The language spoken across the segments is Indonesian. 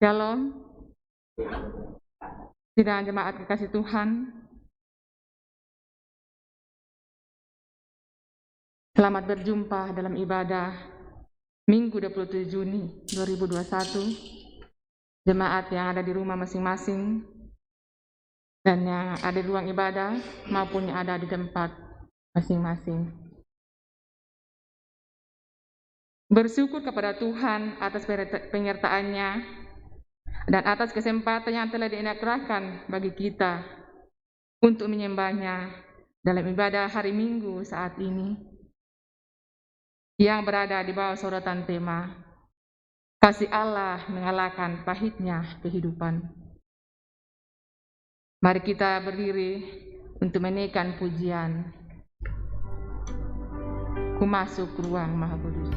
Shalom, sidang jemaat kekasih Tuhan. Selamat berjumpa dalam ibadah Minggu 27 Juni 2021. Jemaat yang ada di rumah masing-masing dan yang ada di ruang ibadah maupun yang ada di tempat masing-masing. Bersyukur kepada Tuhan atas penyertaan-Nya dan atas kesempatan yang telah dianugerahkan bagi kita untuk menyembah-Nya dalam ibadah hari Minggu saat ini, yang berada di bawah sorotan tema Kasih Allah mengalahkan pahitnya kehidupan. Mari kita berdiri untuk menaikkan pujian. Ku masuk ruang Maha Kudus.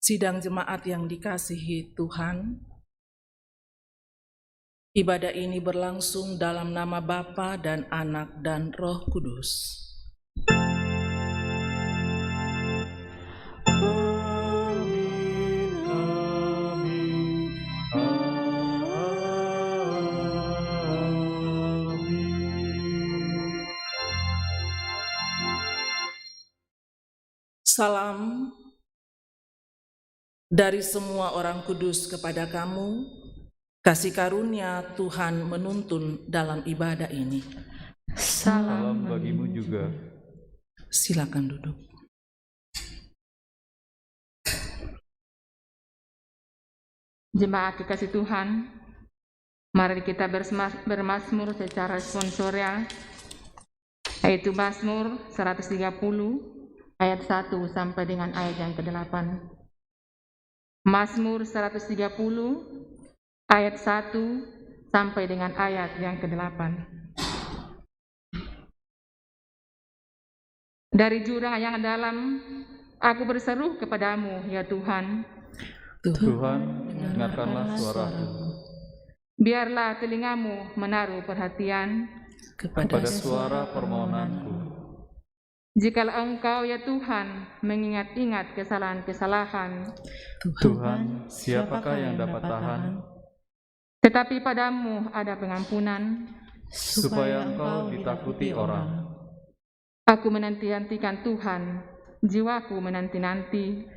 Sidang jemaat yang dikasihi Tuhan, ibadah ini berlangsung dalam nama Bapa dan Anak dan Roh Kudus. Amin, amin, amin. Salam dari semua orang kudus kepada kamu, kasih karunia Tuhan menuntun dalam ibadah ini. Salam bagimu juga. Silakan duduk. Jemaat kekasih Tuhan, mari kita bermazmur secara responsorial, yaitu Mazmur 130 ayat 1 sampai dengan ayat yang ke-8. Mazmur 130 ayat 1 sampai dengan ayat yang ke-8. Dari jurang yang dalam, aku berseru kepadamu, ya Tuhan. Tuhan, dengarkanlah suaraku. Biarlah telingamu menaruh perhatian kepada suara permohonanku. Jikalau Engkau, ya Tuhan, mengingat-ingat kesalahan-kesalahan, Tuhan, siapakah yang dapat tahan? Tetapi padamu ada pengampunan, supaya Engkau ditakuti orang. Aku menanti-nantikan Tuhan, jiwaku menanti-nanti,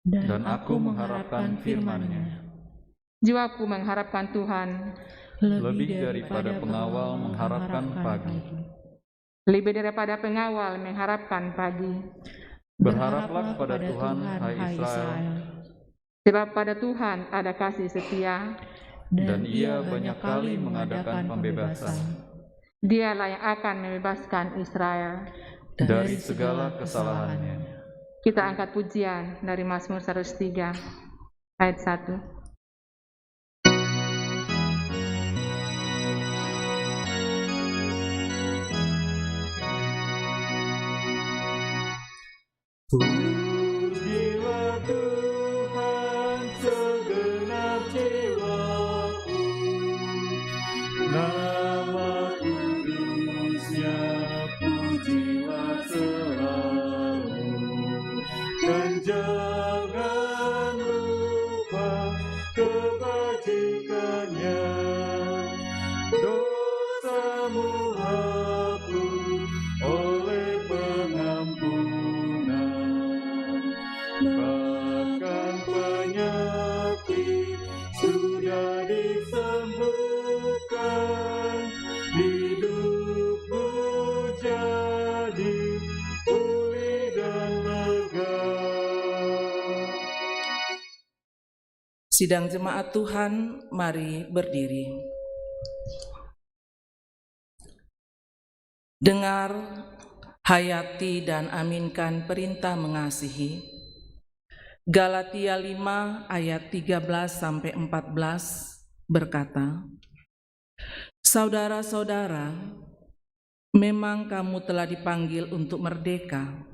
dan aku mengharapkan firman-Nya. Jiwaku mengharapkan Tuhan, lebih daripada pengawal mengharapkan pagi. lebih daripada pengawal mengharapkan pagi. Berharaplah kepada Tuhan, hai Israel, Sebab pada Tuhan ada kasih setia, dan Ia banyak kali mengadakan pembebasan Dialah yang akan membebaskan Israel. dari segala kesalahannya. Kita angkat pujian dari Mazmur 103 ayat 1. Pujilah Tuhan segenap jiwaku, nama kudus-Nya pujilah selalu, dan jangan lupa kebajikan-Nya, dosamu hapus oleh pengampunan. Bahkan penyakit sudah disembuhkan, hidupmu jadi pulih dan lega. Sidang jemaat Tuhan, mari berdiri. Dengar, hayati dan aminkan perintah mengasihi. Galatia 5 ayat 13-14 berkata, Saudara-saudara, memang kamu telah dipanggil untuk merdeka.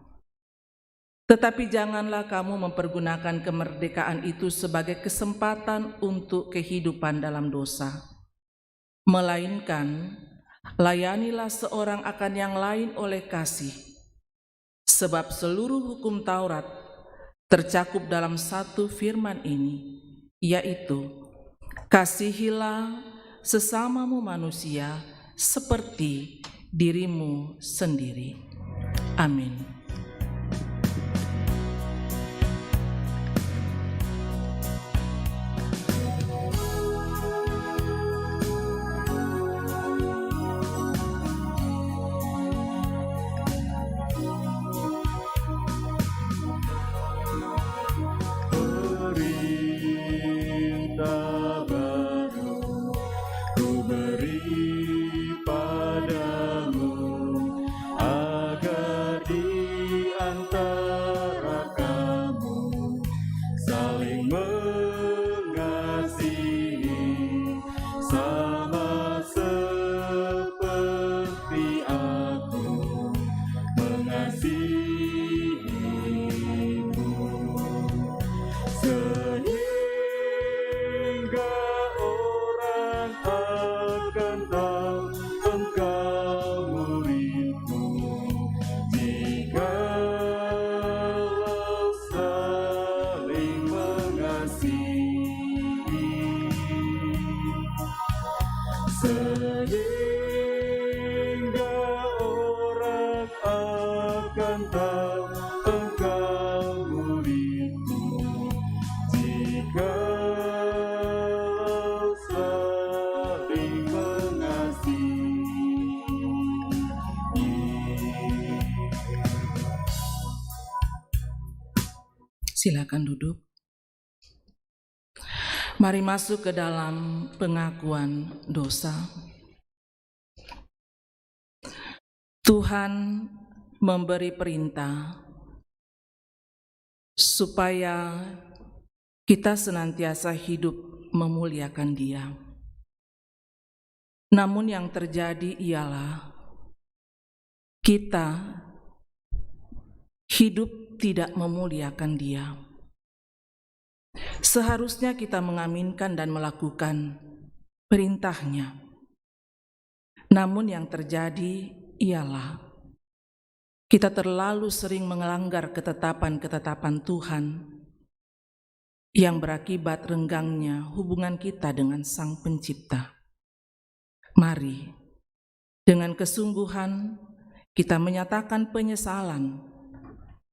Tetapi janganlah kamu mempergunakan kemerdekaan itu sebagai kesempatan untuk kehidupan dalam dosa. Melainkan, layanilah seorang akan yang lain oleh kasih. Sebab seluruh hukum Taurat tercakup dalam satu firman ini, yaitu, kasihilah sesamamu manusia seperti dirimu sendiri. Amin. Perintah baru ku beri padamu, agar di antara kamu saling mengasihi, sama seperti aku mengasihimu. Sehingga orang akan tahu engkau muridku, jikalau saling mengasihi. Sehingga orang akan tahu engkau muridku, jikalau saling mengasihi. Silakan duduk. Mari masuk ke dalam pengakuan dosa. Tuhan memberi perintah supaya kita senantiasa hidup memuliakan Dia. Namun yang terjadi ialah kita hidup tidak memuliakan Dia. Seharusnya kita mengaminkan dan melakukan perintah-Nya. Namun yang terjadi ialah kita terlalu sering melanggar ketetapan-ketetapan Tuhan yang berakibat renggangnya hubungan kita dengan Sang Pencipta. Mari, dengan kesungguhan kita menyatakan penyesalan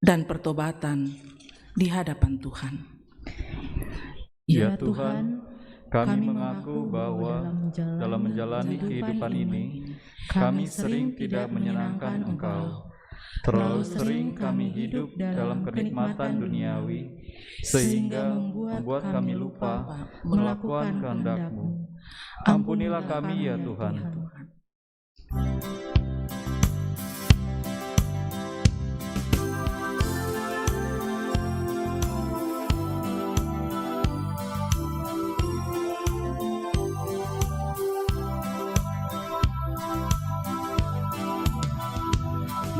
dan pertobatan di hadapan Tuhan. Ya Tuhan, Kami mengaku bahwa dalam menjalani kehidupan ini, kami sering tidak menyenangkan Engkau. Terlalu sering kami hidup dalam kenikmatan duniawi, sehingga membuat kami lupa melakukan kehendak-Mu. Ampunilah kami ya Tuhan.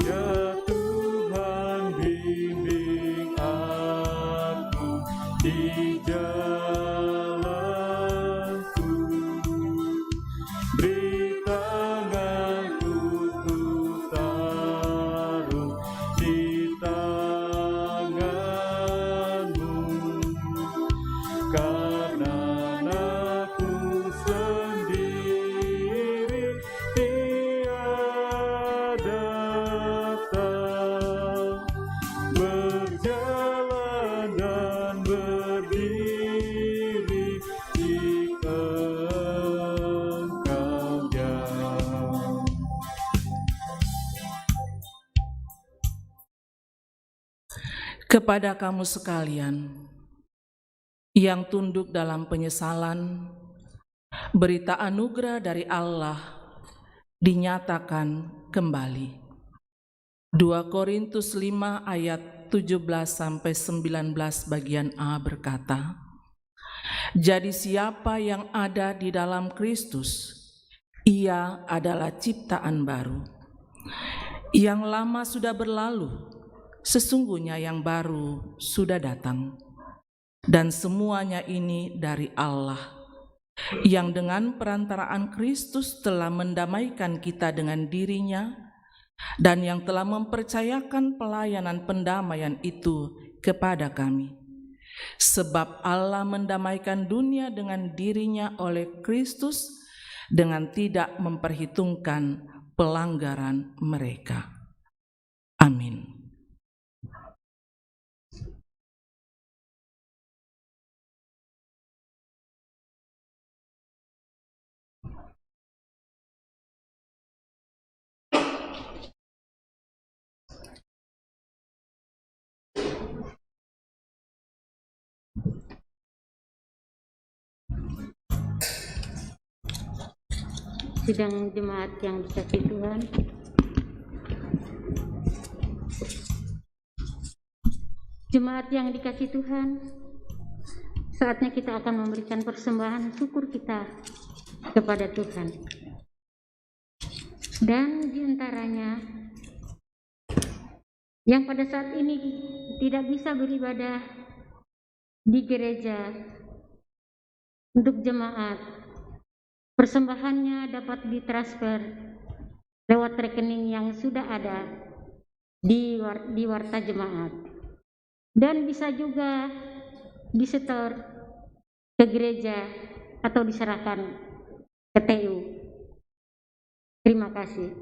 Ya Tuhan, bimbing aku di jalanku, beri tanganku ku taruh di tangan-Mu, karena aku sendiri tiada berjalan dan berdiri jika Engkau diam. Kepada kamu sekalian yang tunduk dalam penyesalan, berita anugerah dari Allah dinyatakan kembali. 2 Korintus 5 ayat 17-19 bagian A berkata, "Jadi siapa yang ada di dalam Kristus, ia adalah ciptaan baru. Yang lama sudah berlalu, sesungguhnya yang baru sudah datang. Dan semuanya ini dari Allah, yang dengan perantaraan Kristus telah mendamaikan kita dengan dirinya, dan yang telah mempercayakan pelayanan pendamaian itu kepada kami. Sebab Allah mendamaikan dunia dengan dirinya oleh Kristus dengan tidak memperhitungkan pelanggaran mereka." Amin. Sidang jemaat yang dikasihi Tuhan, jemaat yang dikasihi Tuhan, saatnya kita akan memberikan persembahan syukur kita kepada Tuhan. Dan diantaranya yang pada saat ini tidak bisa beribadah di gereja, untuk jemaat, persembahannya dapat ditransfer lewat rekening yang sudah ada di warta jemaat, dan bisa juga disetor ke gereja atau diserahkan ke TU. Terima kasih.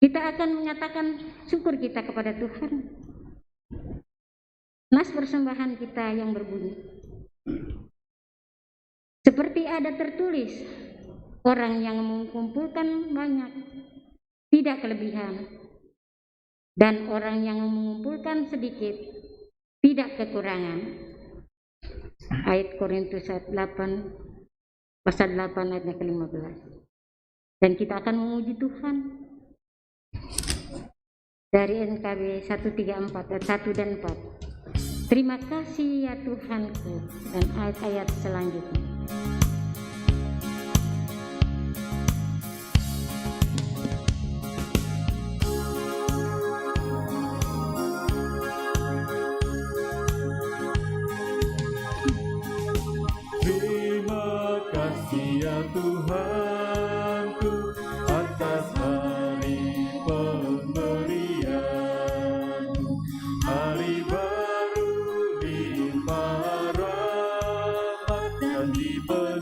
Kita akan menyatakan syukur kita kepada Tuhan. Nas persembahan kita yang berbunyi, seperti ada tertulis, orang yang mengumpulkan banyak tidak kelebihan, dan orang yang mengumpulkan sedikit tidak kekurangan. Ayat Korintus 8 pasal 8 ayatnya ke-15. Dan kita akan memuji Tuhan dari NKB 134 ayat 1 dan 4. Terima kasih ya Tuhanku, dan ayat-ayat selanjutnya. Terima kasih ya Tuhanku atas hari pemberian, hari baru limpah rahmat dan diberi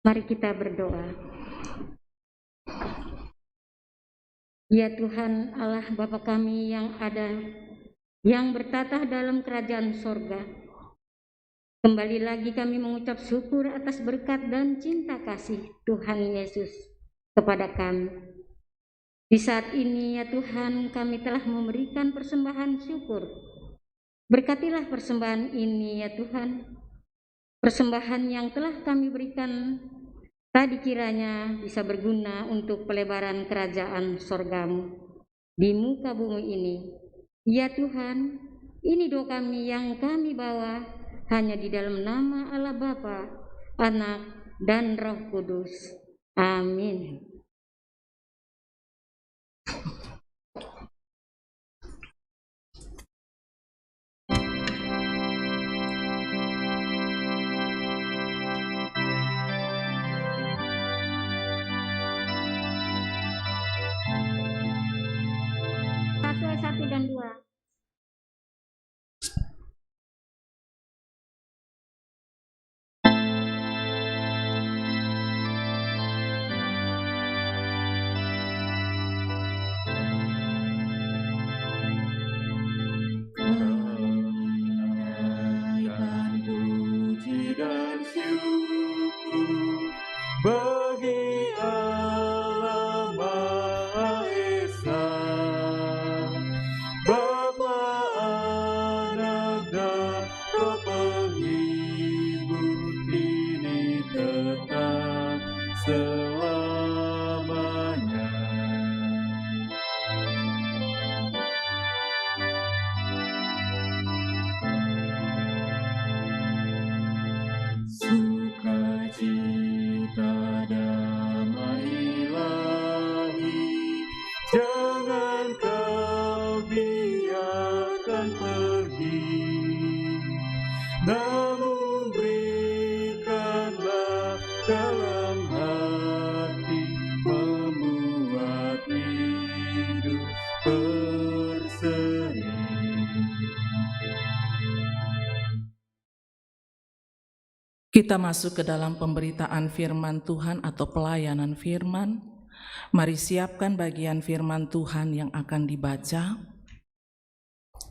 Mari kita berdoa. Ya Tuhan Allah Bapa kami yang ada, yang bertatah dalam kerajaan sorga, kembali lagi kami mengucap syukur atas berkat dan cinta kasih Tuhan Yesus kepada kami. Di saat ini ya Tuhan, kami telah memberikan persembahan syukur. Berkatilah persembahan ini ya Tuhan. Persembahan yang telah kami berikan tadi kiranya bisa berguna untuk pelebaran kerajaan sorgamu di muka bumi ini. Ya Tuhan, ini doa kami yang kami bawa hanya di dalam nama Allah Bapa, Anak, dan Roh Kudus. Amin. Ayat 1 dan 2. Bagi Allah Maha Esa, Bapa, Anak, dan Roh Penghibur, ini tetap selamanya. Sukacita damai ilahi, jangan kau biarkan pergi, namun berikanlah dalam hati, membuat hidup berseri. Kita masuk ke dalam pemberitaan firman Tuhan atau pelayanan firman. Mari siapkan bagian firman Tuhan yang akan dibaca.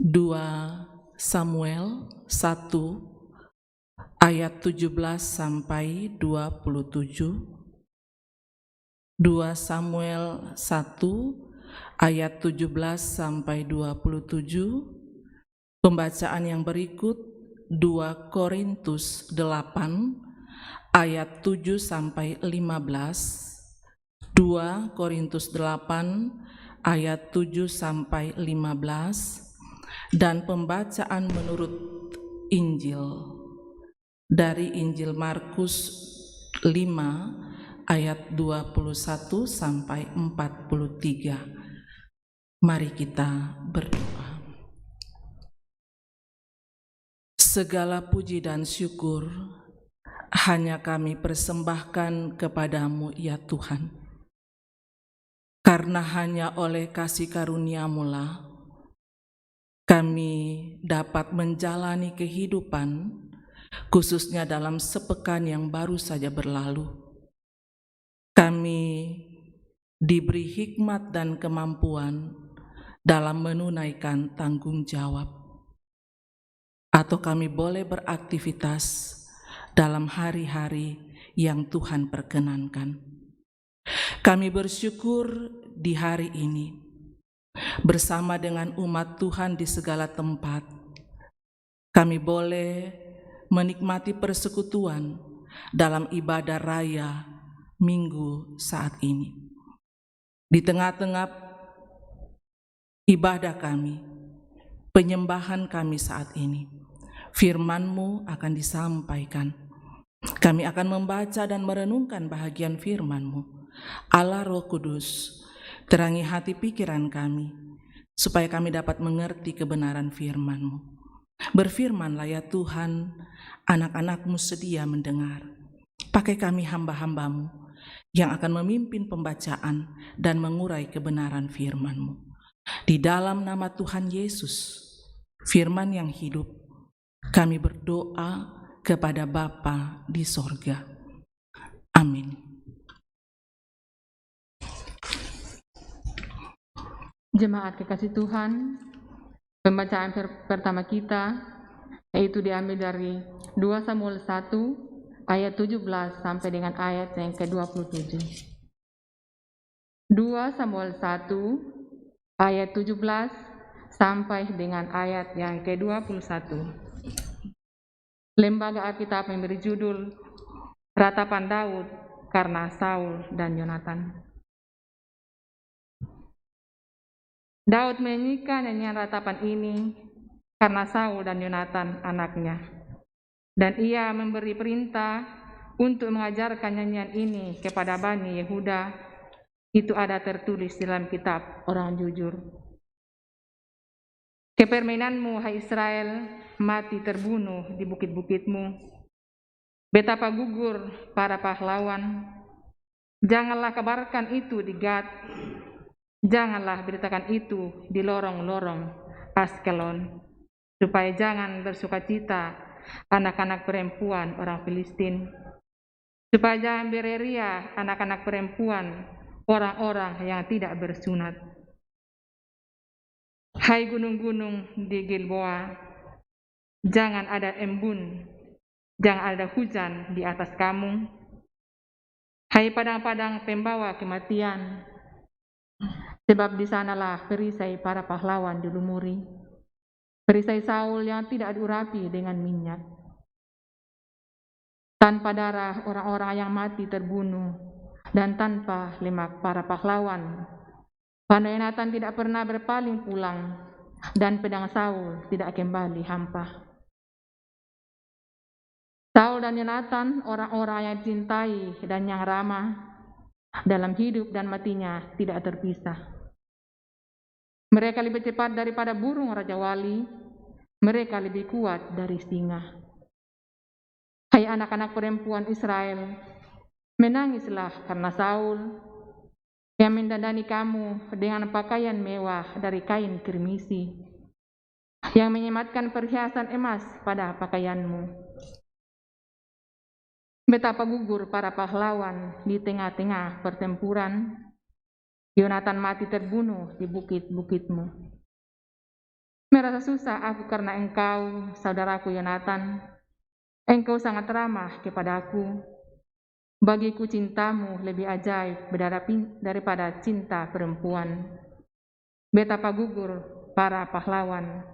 2 Samuel 1 ayat 17 sampai 27. 2 Samuel 1 ayat 17 sampai 27. Pembacaan yang berikut 2 Korintus 8 ayat 7 sampai 15. 2 Korintus 8 ayat 7 sampai 15 dan pembacaan menurut Injil dari Injil Markus 5 ayat 21 sampai 43. Mari kita berdoa. Segala puji dan syukur hanya kami persembahkan kepadamu ya Tuhan. Karena hanya oleh kasih karunia-Mu lah kami dapat menjalani kehidupan, khususnya dalam sepekan yang baru saja berlalu. Kami diberi hikmat dan kemampuan dalam menunaikan tanggung jawab. Atau kami boleh beraktivitas dalam hari-hari yang Tuhan perkenankan. Kami bersyukur di hari ini bersama dengan umat Tuhan di segala tempat. Kami boleh menikmati persekutuan dalam ibadah raya Minggu saat ini. Di tengah-tengah ibadah kami, penyembahan kami saat ini, firman-Mu akan disampaikan. Kami akan membaca dan merenungkan bahagian firman-Mu. Allah Roh Kudus, terangi hati pikiran kami, supaya kami dapat mengerti kebenaran firman-Mu. Berfirmanlah ya Tuhan, anak-anak-Mu sedia mendengar. Pakai kami hamba-hamba-Mu yang akan memimpin pembacaan dan mengurai kebenaran firman-Mu. Di dalam nama Tuhan Yesus, firman yang hidup, kami berdoa kepada Bapa di sorga. Amin. Jemaat kekasih Tuhan, pembacaan pertama kita yaitu diambil dari 2 Samuel 1 ayat 17 sampai dengan ayat yang ke-27. 2 Samuel 1 ayat 17 sampai dengan ayat yang ke-21. Lembaga Alkitab memberi judul Ratapan Daud karena Saul dan Yonatan. Daud menyanyikan nyanyian ratapan ini karena Saul dan Yonatan anaknya. Dan ia memberi perintah untuk mengajarkan nyanyian ini kepada Bani Yehuda. Itu ada tertulis dalam kitab Orang Jujur. Kepermainanmu, hai Israel, mati terbunuh di bukit-bukitmu. Betapa gugur para pahlawan. Janganlah kabarkan itu di Gad. Janganlah beritakan itu di lorong-lorong Askelon, supaya jangan bersukacita anak-anak perempuan orang Filistin, supaya jangan bereria anak-anak perempuan orang-orang yang tidak bersunat. Hai gunung-gunung di Gilboa, jangan ada embun, jangan ada hujan di atas kamu. Hai padang-padang pembawa kematian, sebab di sanalah perisai para pahlawan dilumuri, perisai Saul yang tidak diurapi dengan minyak. Tanpa darah orang-orang yang mati terbunuh, dan tanpa lemak para pahlawan, panah Yonatan tidak pernah berpaling pulang, dan pedang Saul tidak kembali hampa. Saul dan Yonatan orang-orang yang dicintai dan yang ramah, dalam hidup dan matinya tidak terpisah. Mereka lebih cepat daripada burung Raja Wali, mereka lebih kuat dari singa. Hai anak-anak perempuan Israel, menangislah karena Saul, yang mendandani kamu dengan pakaian mewah dari kain kirmisi, yang menyematkan perhiasan emas pada pakaianmu. Betapa gugur para pahlawan di tengah-tengah pertempuran. Yonatan mati terbunuh di bukit-bukitmu. Merasa susah aku karena engkau, saudaraku Yonatan. Engkau sangat ramah kepadaku. Bagiku cintamu lebih ajaib daripada cinta perempuan. Betapa gugur para pahlawan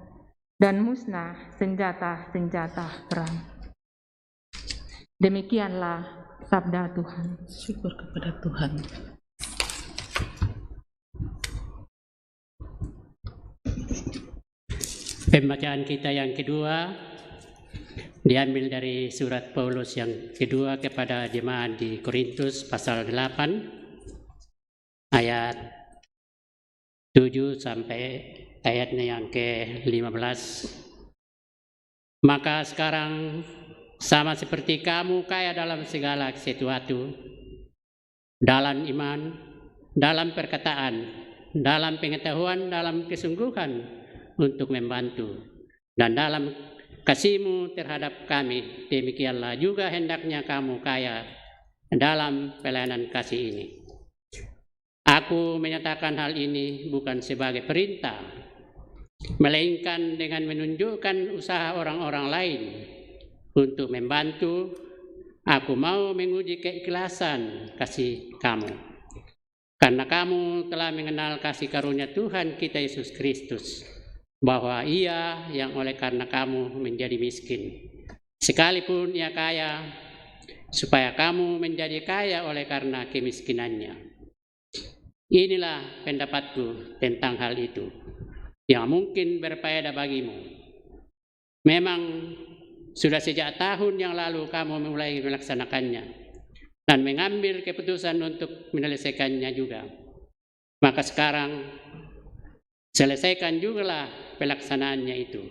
dan musnah senjata-senjata perang. Demikianlah sabda Tuhan. Syukur kepada Tuhan. Pembacaan kita yang kedua diambil dari surat Paulus yang kedua kepada jemaat di Korintus pasal 8 ayat 7 sampai ayatnya yang ke-15. Maka sekarang sama seperti kamu kaya dalam segala sesuatu, dalam iman, dalam perkataan, dalam pengetahuan, dalam kesungguhan untuk membantu, dan dalam kasihmu terhadap kami, demikianlah juga hendaknya kamu kaya dalam pelayanan kasih ini. Aku menyatakan hal ini bukan sebagai perintah, melainkan dengan menunjukkan usaha orang-orang lain untuk membantu. Aku mau menguji keikhlasan kasih kamu, karena kamu telah mengenal kasih karunia Tuhan kita Yesus Kristus, bahwa ia yang oleh karena kamu menjadi miskin, sekalipun ia kaya, supaya kamu menjadi kaya oleh karena kemiskinannya. Inilah pendapatku tentang hal itu, yang mungkin berfaedah bagimu. Memang sudah sejak tahun yang lalu kamu mulai melaksanakannya, dan mengambil keputusan untuk menyelesaikannya juga. Maka sekarang selesaikan jugalah pelaksanaannya itu.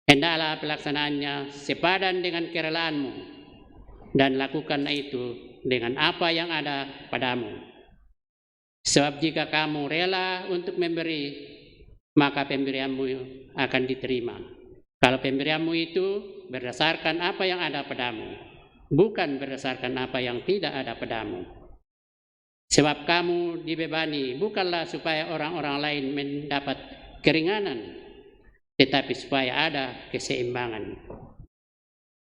Hendaklah pelaksanaannya sepadan dengan kerelaanmu, dan lakukanlah itu dengan apa yang ada padamu. Sebab jika kamu rela untuk memberi, maka pemberianmu akan diterima. Kalau pemberianmu itu berdasarkan apa yang ada padamu, bukan berdasarkan apa yang tidak ada padamu. Sebab kamu dibebani bukanlah supaya orang-orang lain mendapat keringanan, tetapi supaya ada keseimbangan.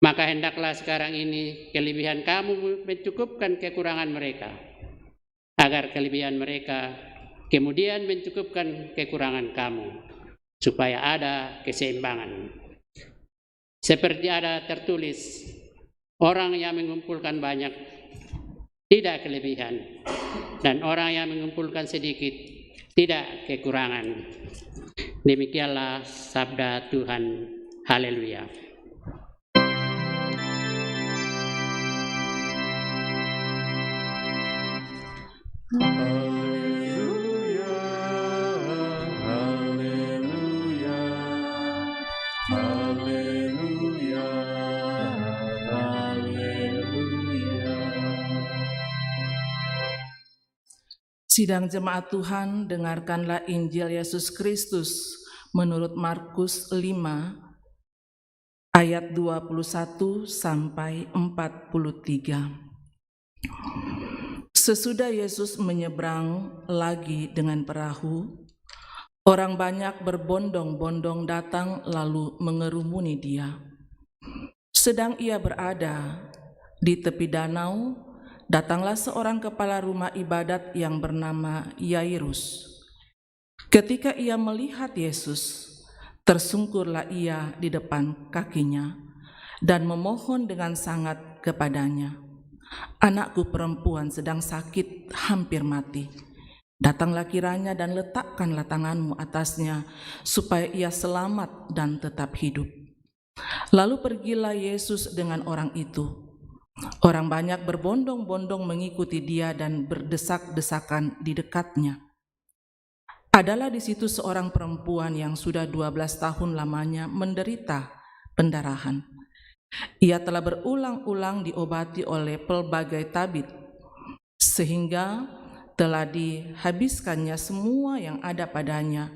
Maka hendaklah sekarang ini kelebihan kamu mencukupkan kekurangan mereka, agar kelebihan mereka kemudian mencukupkan kekurangan kamu, supaya ada keseimbangan. Seperti ada tertulis, orang yang mengumpulkan banyak tidak kelebihan, dan orang yang mengumpulkan sedikit tidak kekurangan. Demikianlah sabda Tuhan. Haleluya. Haleluya, haleluya, haleluya, haleluya. Sidang jemaat Tuhan, dengarkanlah Injil Yesus Kristus menurut Markus 5 ayat 21 sampai 43. Sesudah Yesus menyeberang lagi dengan perahu, orang banyak berbondong-bondong datang lalu mengerumuni dia. Sedang ia berada di tepi danau, datanglah seorang kepala rumah ibadat yang bernama Yairus. Ketika ia melihat Yesus, tersungkurlah ia di depan kakinya dan memohon dengan sangat kepadanya, "Anakku perempuan sedang sakit, hampir mati. Datanglah kiranya dan letakkanlah tanganmu atasnya, supaya ia selamat dan tetap hidup." Lalu pergilah Yesus dengan orang itu. Orang banyak berbondong-bondong mengikuti dia dan berdesak-desakan di dekatnya. Adalah di situ seorang perempuan yang sudah 12 tahun lamanya menderita pendarahan. Ia telah berulang-ulang diobati oleh pelbagai tabib, sehingga telah dihabiskannya semua yang ada padanya,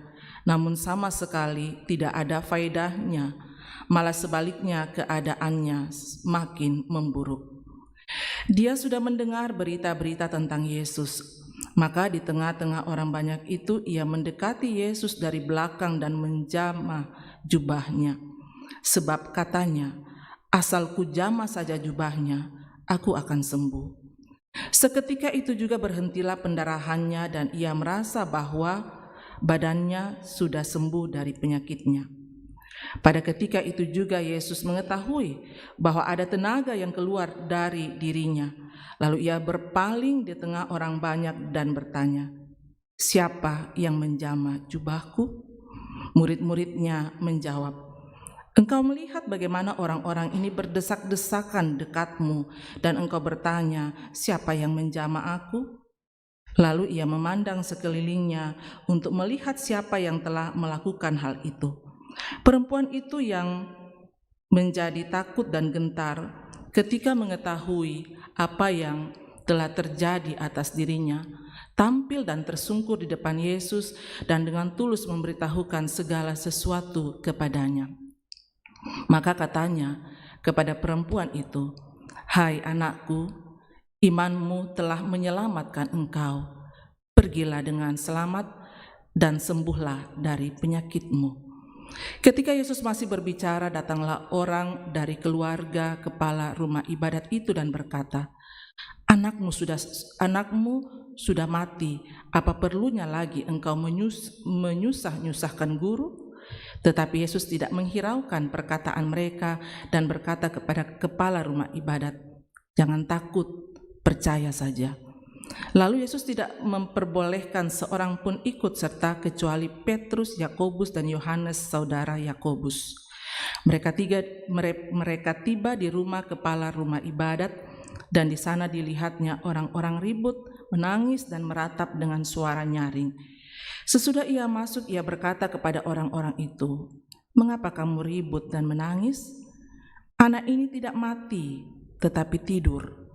namun sama sekali tidak ada faedahnya, malah sebaliknya keadaannya makin memburuk. Dia sudah mendengar berita-berita tentang Yesus, maka di tengah-tengah orang banyak itu ia mendekati Yesus dari belakang dan menjamah jubahnya, sebab katanya, "Asal ku jamah saja jubahnya, aku akan sembuh." Seketika itu juga berhentilah pendarahannya dan ia merasa bahwa badannya sudah sembuh dari penyakitnya. Pada ketika itu juga Yesus mengetahui bahwa ada tenaga yang keluar dari dirinya. Lalu ia berpaling di tengah orang banyak dan bertanya, "Siapa yang menjamah jubahku?" Murid-muridnya menjawab, "Engkau melihat bagaimana orang-orang ini berdesak-desakan dekatmu, dan engkau bertanya, 'Siapa yang menjamah aku?'" Lalu ia memandang sekelilingnya untuk melihat siapa yang telah melakukan hal itu. Perempuan itu yang menjadi takut dan gentar ketika mengetahui apa yang telah terjadi atas dirinya, tampil dan tersungkur di depan Yesus dan dengan tulus memberitahukan segala sesuatu kepadanya. Maka katanya kepada perempuan itu, "Hai anakku, imanmu telah menyelamatkan engkau. Pergilah dengan selamat dan sembuhlah dari penyakitmu." Ketika Yesus masih berbicara, datanglah orang dari keluarga kepala rumah ibadat itu dan berkata, Anakmu sudah mati, apa perlunya lagi engkau menyusah-nyusahkan guru?" Tetapi Yesus tidak menghiraukan perkataan mereka dan berkata kepada kepala rumah ibadat, "Jangan takut, percaya saja." Lalu Yesus tidak memperbolehkan seorang pun ikut serta kecuali Petrus, Yakobus, dan Yohanes saudara Yakobus. Mereka tiba di rumah kepala rumah ibadat, dan di sana dilihatnya orang-orang ribut, menangis dan meratap dengan suara nyaring. Sesudah ia masuk, ia berkata kepada orang-orang itu, "Mengapa kamu ribut dan menangis? Anak ini tidak mati, tetapi tidur."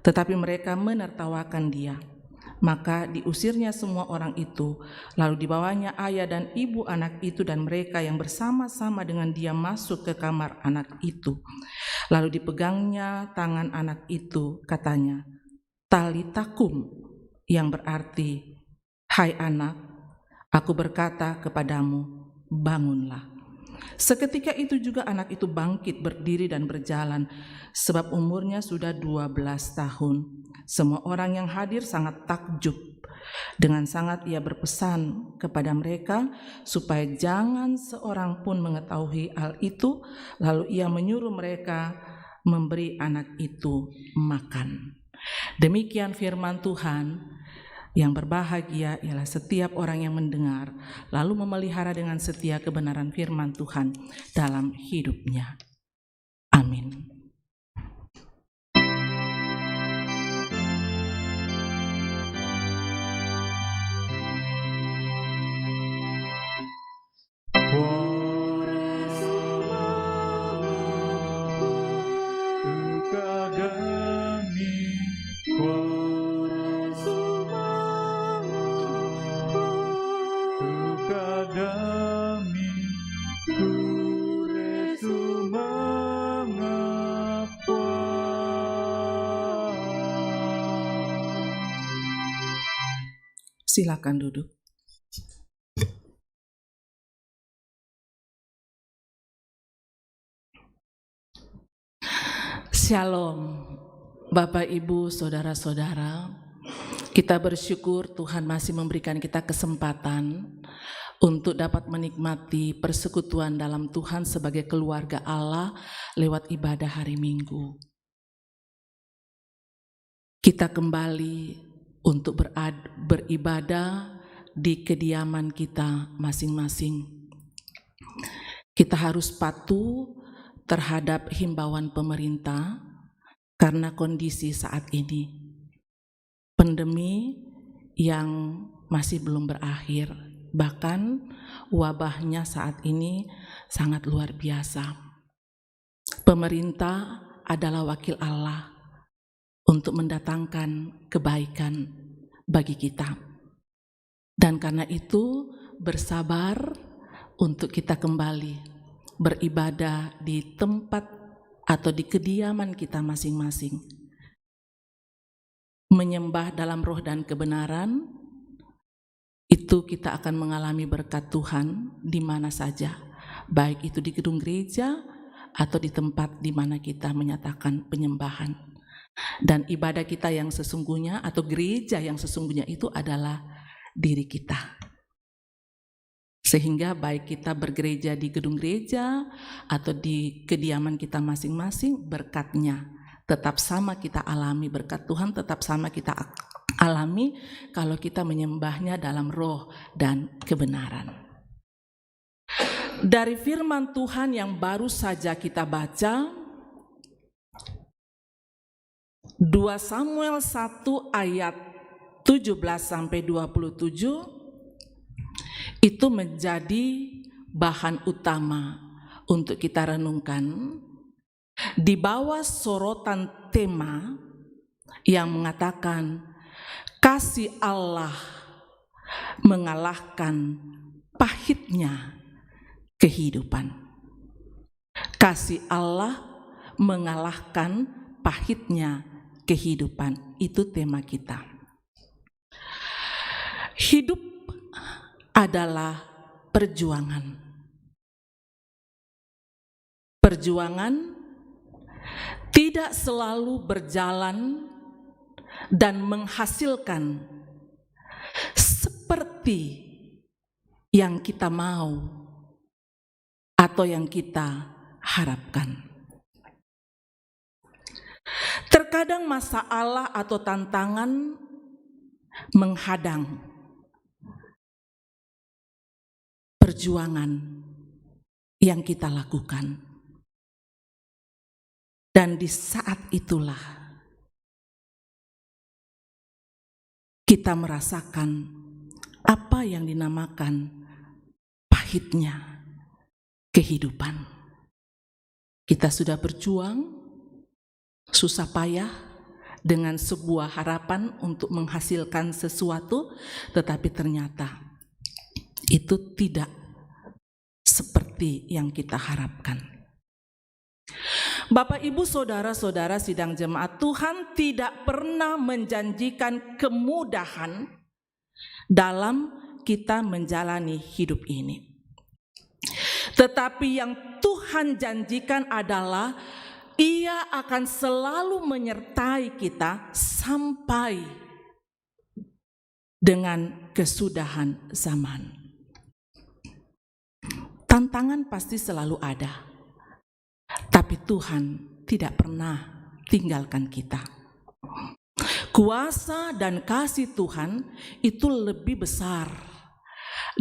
Tetapi mereka menertawakan dia. Maka diusirnya semua orang itu, lalu dibawanya ayah dan ibu anak itu dan mereka yang bersama-sama dengan dia masuk ke kamar anak itu. Lalu dipegangnya tangan anak itu, katanya, "Talitakum," yang berarti, "Hai anak, aku berkata kepadamu, bangunlah." Seketika itu juga anak itu bangkit berdiri dan berjalan, sebab umurnya sudah 12 tahun. Semua orang yang hadir sangat takjub. Dengan sangat ia berpesan kepada mereka supaya jangan seorang pun mengetahui hal itu, lalu ia menyuruh mereka memberi anak itu makan. Demikian firman Tuhan. Yang berbahagia ialah setiap orang yang mendengar, lalu memelihara dengan setia kebenaran firman Tuhan dalam hidupnya. Amin. Silakan duduk. Shalom, Bapak, Ibu, saudara-saudara. Kita bersyukur Tuhan masih memberikan kita kesempatan untuk dapat menikmati persekutuan dalam Tuhan sebagai keluarga Allah lewat ibadah hari Minggu. Kita kembali untuk beribadah di kediaman kita masing-masing. Kita harus patuh terhadap himbauan pemerintah karena kondisi saat ini. Pandemi yang masih belum berakhir, bahkan wabahnya saat ini sangat luar biasa. Pemerintah adalah wakil Allah untuk mendatangkan kebaikan bagi kita. Dan karena itu bersabar untuk kita kembali beribadah di tempat atau di kediaman kita masing-masing. Menyembah dalam roh dan kebenaran, itu kita akan mengalami berkat Tuhan di mana saja, baik itu di gedung gereja atau di tempat di mana kita menyatakan penyembahan. Dan ibadah kita yang sesungguhnya atau gereja yang sesungguhnya itu adalah diri kita. Sehingga baik kita bergereja di gedung gereja atau di kediaman kita masing-masing, berkatnya tetap sama kita alami, berkat Tuhan tetap sama kita alami kalau kita menyembahnya dalam roh dan kebenaran. Dari firman Tuhan yang baru saja kita baca, 2 Samuel 1 ayat 17-27 itu menjadi bahan utama untuk kita renungkan di bawah sorotan tema yang mengatakan kasih Allah mengalahkan pahitnya kehidupan. Kasih Allah mengalahkan pahitnya kehidupan, itu tema kita. Hidup adalah perjuangan. Perjuangan tidak selalu berjalan dan menghasilkan seperti yang kita mau atau yang kita harapkan. Terkadang masalah atau tantangan menghadang perjuangan yang kita lakukan. Dan di saat itulah kita merasakan apa yang dinamakan pahitnya kehidupan. Kita sudah berjuang, susah payah, dengan sebuah harapan untuk menghasilkan sesuatu, tetapi ternyata itu tidak seperti yang kita harapkan. Bapak, Ibu, saudara-saudara sidang jemaat, Tuhan tidak pernah menjanjikan kemudahan dalam kita menjalani hidup ini. Tetapi yang Tuhan janjikan adalah Ia akan selalu menyertai kita sampai dengan kesudahan zaman. Tantangan pasti selalu ada, tapi Tuhan tidak pernah tinggalkan kita. Kuasa dan kasih Tuhan itu lebih besar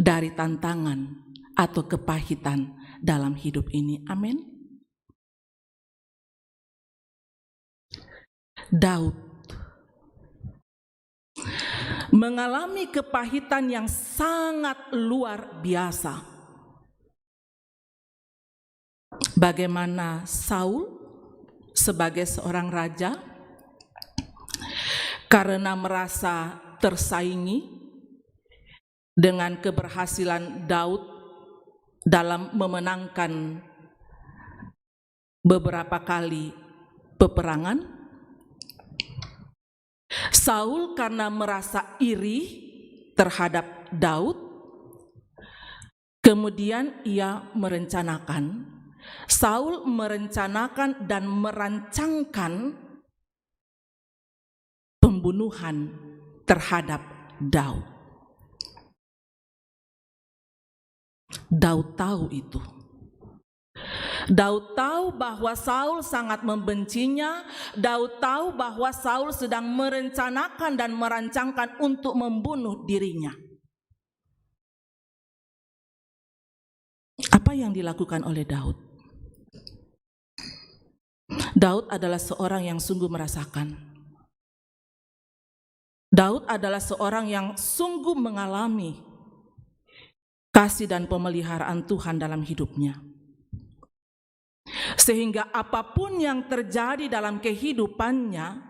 dari tantangan atau kepahitan dalam hidup ini. Amin. Daud mengalami kepahitan yang sangat luar biasa. Bagaimana Saul sebagai seorang raja, karena merasa tersaingi dengan keberhasilan Daud dalam memenangkan beberapa kali peperangan, Saul karena merasa iri terhadap Daud, kemudian Saul merencanakan dan merancangkan pembunuhan terhadap Daud. Daud tahu itu. Daud tahu bahwa Saul sangat membencinya. Daud tahu bahwa Saul sedang merencanakan dan merancangkan untuk membunuh dirinya. Apa yang dilakukan oleh Daud? Daud adalah seorang yang sungguh merasakan. Daud adalah seorang yang sungguh mengalami kasih dan pemeliharaan Tuhan dalam hidupnya. Sehingga apapun yang terjadi dalam kehidupannya,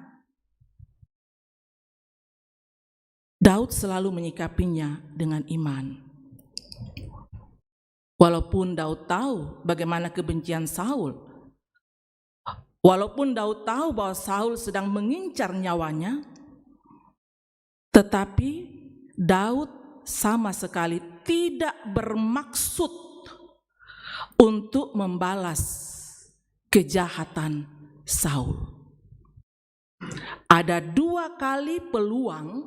Daud selalu menyikapinya dengan iman. Walaupun Daud tahu bagaimana kebencian Saul, walaupun Daud tahu bahwa Saul sedang mengincar nyawanya, tetapi Daud sama sekali tidak bermaksud untuk membalas kejahatan Saul. Ada 2 kali peluang,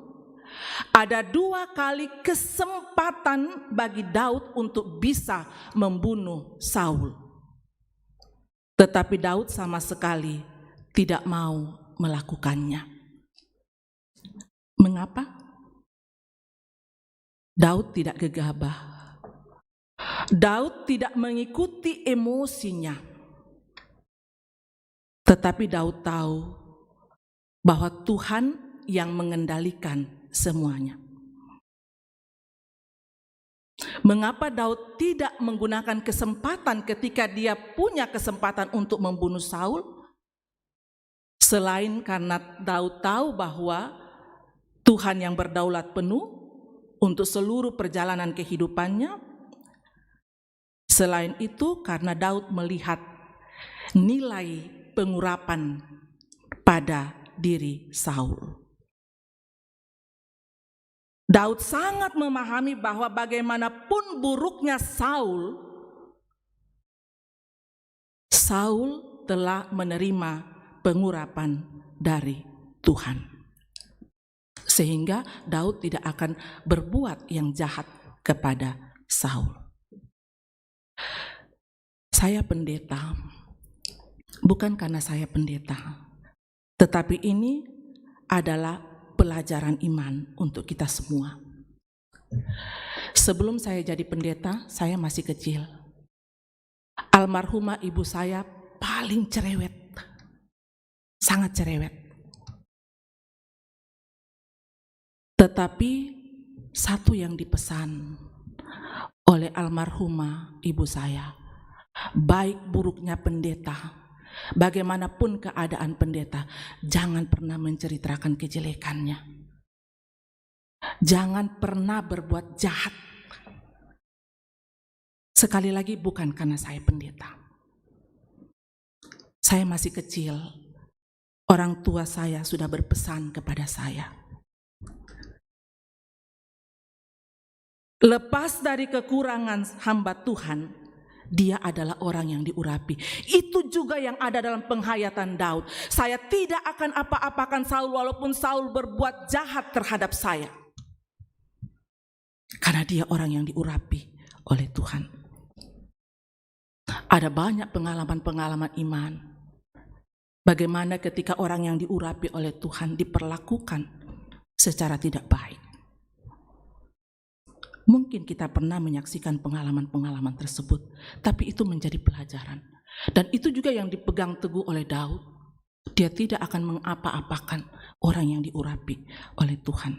ada 2 kali kesempatan bagi Daud untuk bisa membunuh Saul. Tetapi Daud sama sekali tidak mau melakukannya. Mengapa? Daud tidak gegabah. Daud tidak mengikuti emosinya. Tetapi Daud tahu bahwa Tuhan yang mengendalikan semuanya. Mengapa Daud tidak menggunakan kesempatan ketika dia punya kesempatan untuk membunuh Saul? Selain karena Daud tahu bahwa Tuhan yang berdaulat penuh untuk seluruh perjalanan kehidupannya. Selain itu karena Daud melihat nilai pengurapan pada diri Saul. Daud sangat memahami bahwa bagaimanapun buruknya Saul telah menerima pengurapan dari Tuhan. Sehingga Daud tidak akan berbuat yang jahat kepada Saul. Saya pendeta, bukan karena saya pendeta, tetapi ini adalah pelajaran iman untuk kita semua. Sebelum saya jadi pendeta, saya masih kecil. Almarhumah ibu saya paling cerewet, sangat cerewet. Tetapi satu yang dipesan oleh almarhumah ibu saya, baik buruknya pendeta, Bagaimanapun keadaan pendeta, jangan pernah menceritakan kejelekannya. Jangan pernah berbuat jahat. Sekali lagi, bukan karena saya pendeta. Saya masih kecil. Orang tua saya sudah berpesan kepada saya, lepas dari kekurangan hamba Tuhan, dia adalah orang yang diurapi. Itu juga yang ada dalam penghayatan Daud. Saya tidak akan apa-apakan Saul walaupun Saul berbuat jahat terhadap saya. Karena dia orang yang diurapi oleh Tuhan. Ada banyak pengalaman-pengalaman iman. Bagaimana ketika orang yang diurapi oleh Tuhan diperlakukan secara tidak baik. Mungkin kita pernah menyaksikan pengalaman-pengalaman tersebut, tapi itu menjadi pelajaran. Dan itu juga yang dipegang teguh oleh Daud. Dia tidak akan mengapa-apakan orang yang diurapi oleh Tuhan.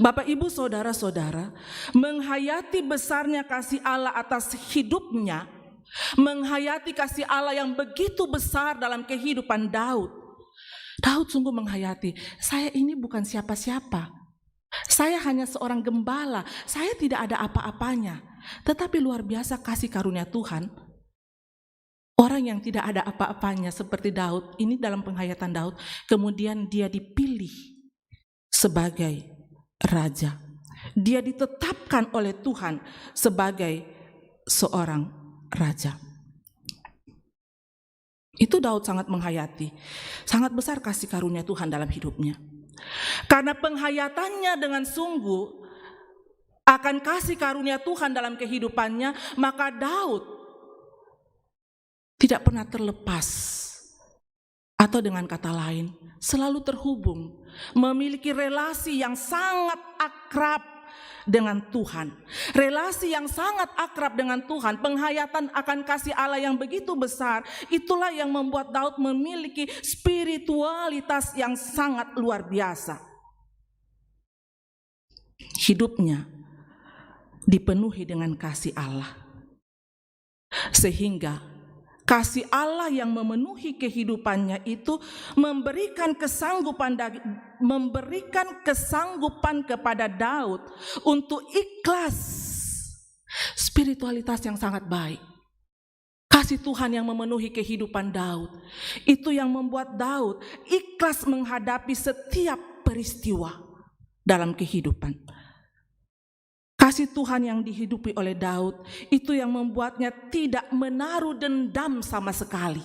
Bapak, Ibu, saudara-saudara, menghayati besarnya kasih Allah atas hidupnya, menghayati kasih Allah yang begitu besar dalam kehidupan Daud. Daud sungguh menghayati, saya ini bukan siapa-siapa. Saya hanya seorang gembala, saya tidak ada apa-apanya. Tetapi luar biasa kasih karunia Tuhan. Orang yang tidak ada apa-apanya seperti Daud, ini dalam penghayatan Daud, kemudian dia dipilih sebagai raja. Dia ditetapkan oleh Tuhan sebagai seorang raja. Itu Daud sangat menghayati. Sangat besar kasih karunia Tuhan dalam hidupnya. Karena penghayatannya dengan sungguh akan kasih karunia Tuhan dalam kehidupannya, maka Daud tidak pernah terlepas, atau dengan kata lain, selalu terhubung, memiliki relasi yang sangat akrab dengan Tuhan. Relasi yang sangat akrab dengan Tuhan, penghayatan akan kasih Allah yang begitu besar, itulah yang membuat Daud memiliki spiritualitas yang sangat luar biasa. Hidupnya dipenuhi dengan kasih Allah, sehingga kasih Allah yang memenuhi kehidupannya itu memberikan kesanggupan kepada Daud untuk ikhlas. Spiritualitas yang sangat baik. Kasih Tuhan yang memenuhi kehidupan Daud. Itu yang membuat Daud ikhlas menghadapi setiap peristiwa dalam kehidupan. Kasih Tuhan yang dihidupi oleh Daud itu yang membuatnya tidak menaruh dendam sama sekali.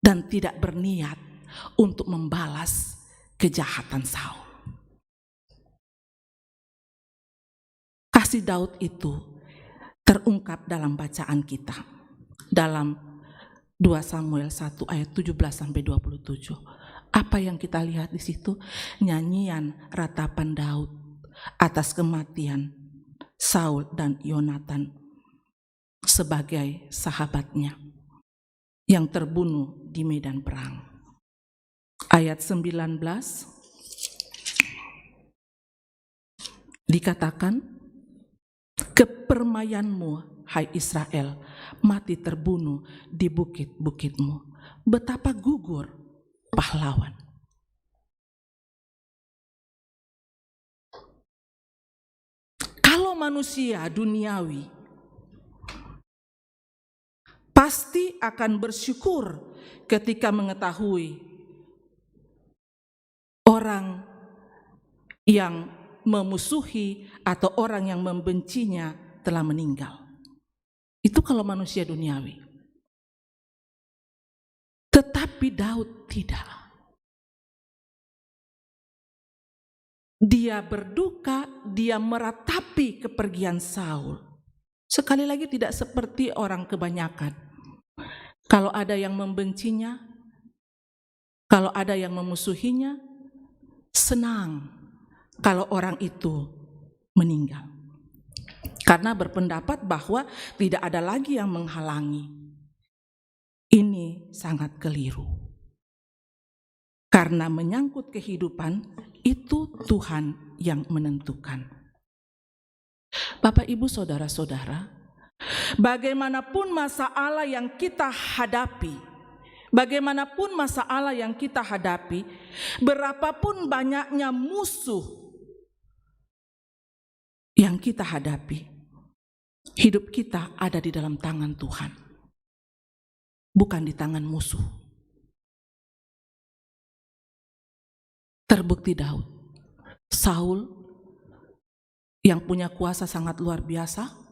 Dan tidak berniat untuk membalas kejahatan Saul. Kasih Daud itu terungkap dalam bacaan kita. Dalam 2 Samuel 1 ayat 17-27. Apa yang kita lihat di situ? Nyanyian ratapan Daud atas kematian Saul dan Yonatan sebagai sahabatnya yang terbunuh di medan perang. Ayat 19 dikatakan, kepermayanmu, hai Israel, mati terbunuh di bukit-bukitmu. Betapa gugur pahlawan. Kalau manusia duniawi pasti akan bersyukur ketika mengetahui orang yang memusuhi atau orang yang membencinya telah meninggal. Itu kalau manusia duniawi. Tetapi Daud tidak. Dia berduka, dia meratapi kepergian Saul. Sekali lagi tidak seperti orang kebanyakan. Kalau ada yang membencinya, kalau ada yang memusuhinya, senang kalau orang itu meninggal. Karena berpendapat bahwa tidak ada lagi yang menghalangi. Ini sangat keliru. Karena menyangkut kehidupan, itu Tuhan yang menentukan. Bapak, Ibu, saudara-saudara, Bagaimanapun masalah yang kita hadapi, berapapun banyaknya musuh yang kita hadapi, hidup kita ada di dalam tangan Tuhan, bukan di tangan musuh. Terbukti Daud, Saul yang punya kuasa sangat luar biasa,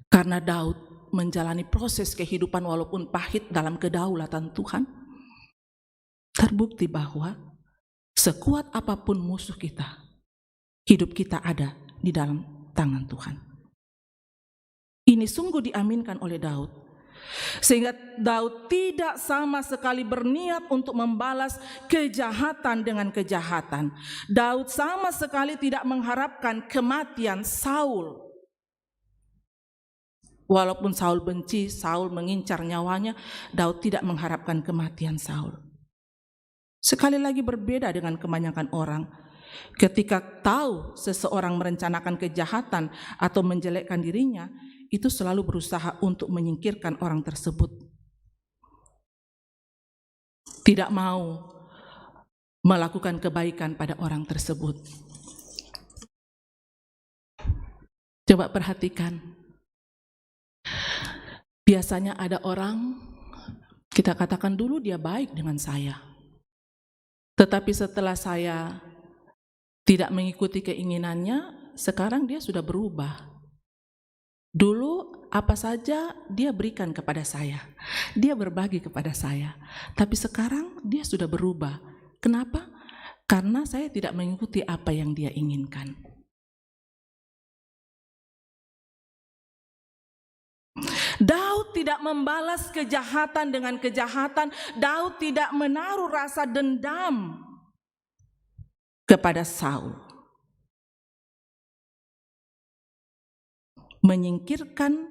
karena Daud menjalani proses kehidupan walaupun pahit dalam kedaulatan Tuhan, terbukti bahwa sekuat apapun musuh kita, hidup kita ada di dalam tangan Tuhan. Ini sungguh diaminkan oleh Daud, sehingga Daud tidak sama sekali berniat untuk membalas kejahatan dengan kejahatan. Daud sama sekali tidak mengharapkan kematian Saul. Walaupun Saul benci, Saul mengincar nyawanya, Daud tidak mengharapkan kematian Saul. Sekali lagi berbeda dengan kebanyakan orang. Ketika tahu seseorang merencanakan kejahatan atau menjelekkan dirinya, itu selalu berusaha untuk menyingkirkan orang tersebut. Tidak mau melakukan kebaikan pada orang tersebut. Coba perhatikan. Biasanya ada orang, kita katakan dulu dia baik dengan saya. Tetapi setelah saya tidak mengikuti keinginannya, sekarang dia sudah berubah. Dulu apa saja dia berikan kepada saya, dia berbagi kepada saya. Tapi sekarang dia sudah berubah. Kenapa? Karena saya tidak mengikuti apa yang dia inginkan. Daud tidak membalas kejahatan dengan kejahatan. Daud tidak menaruh rasa dendam kepada Saul. Menyingkirkan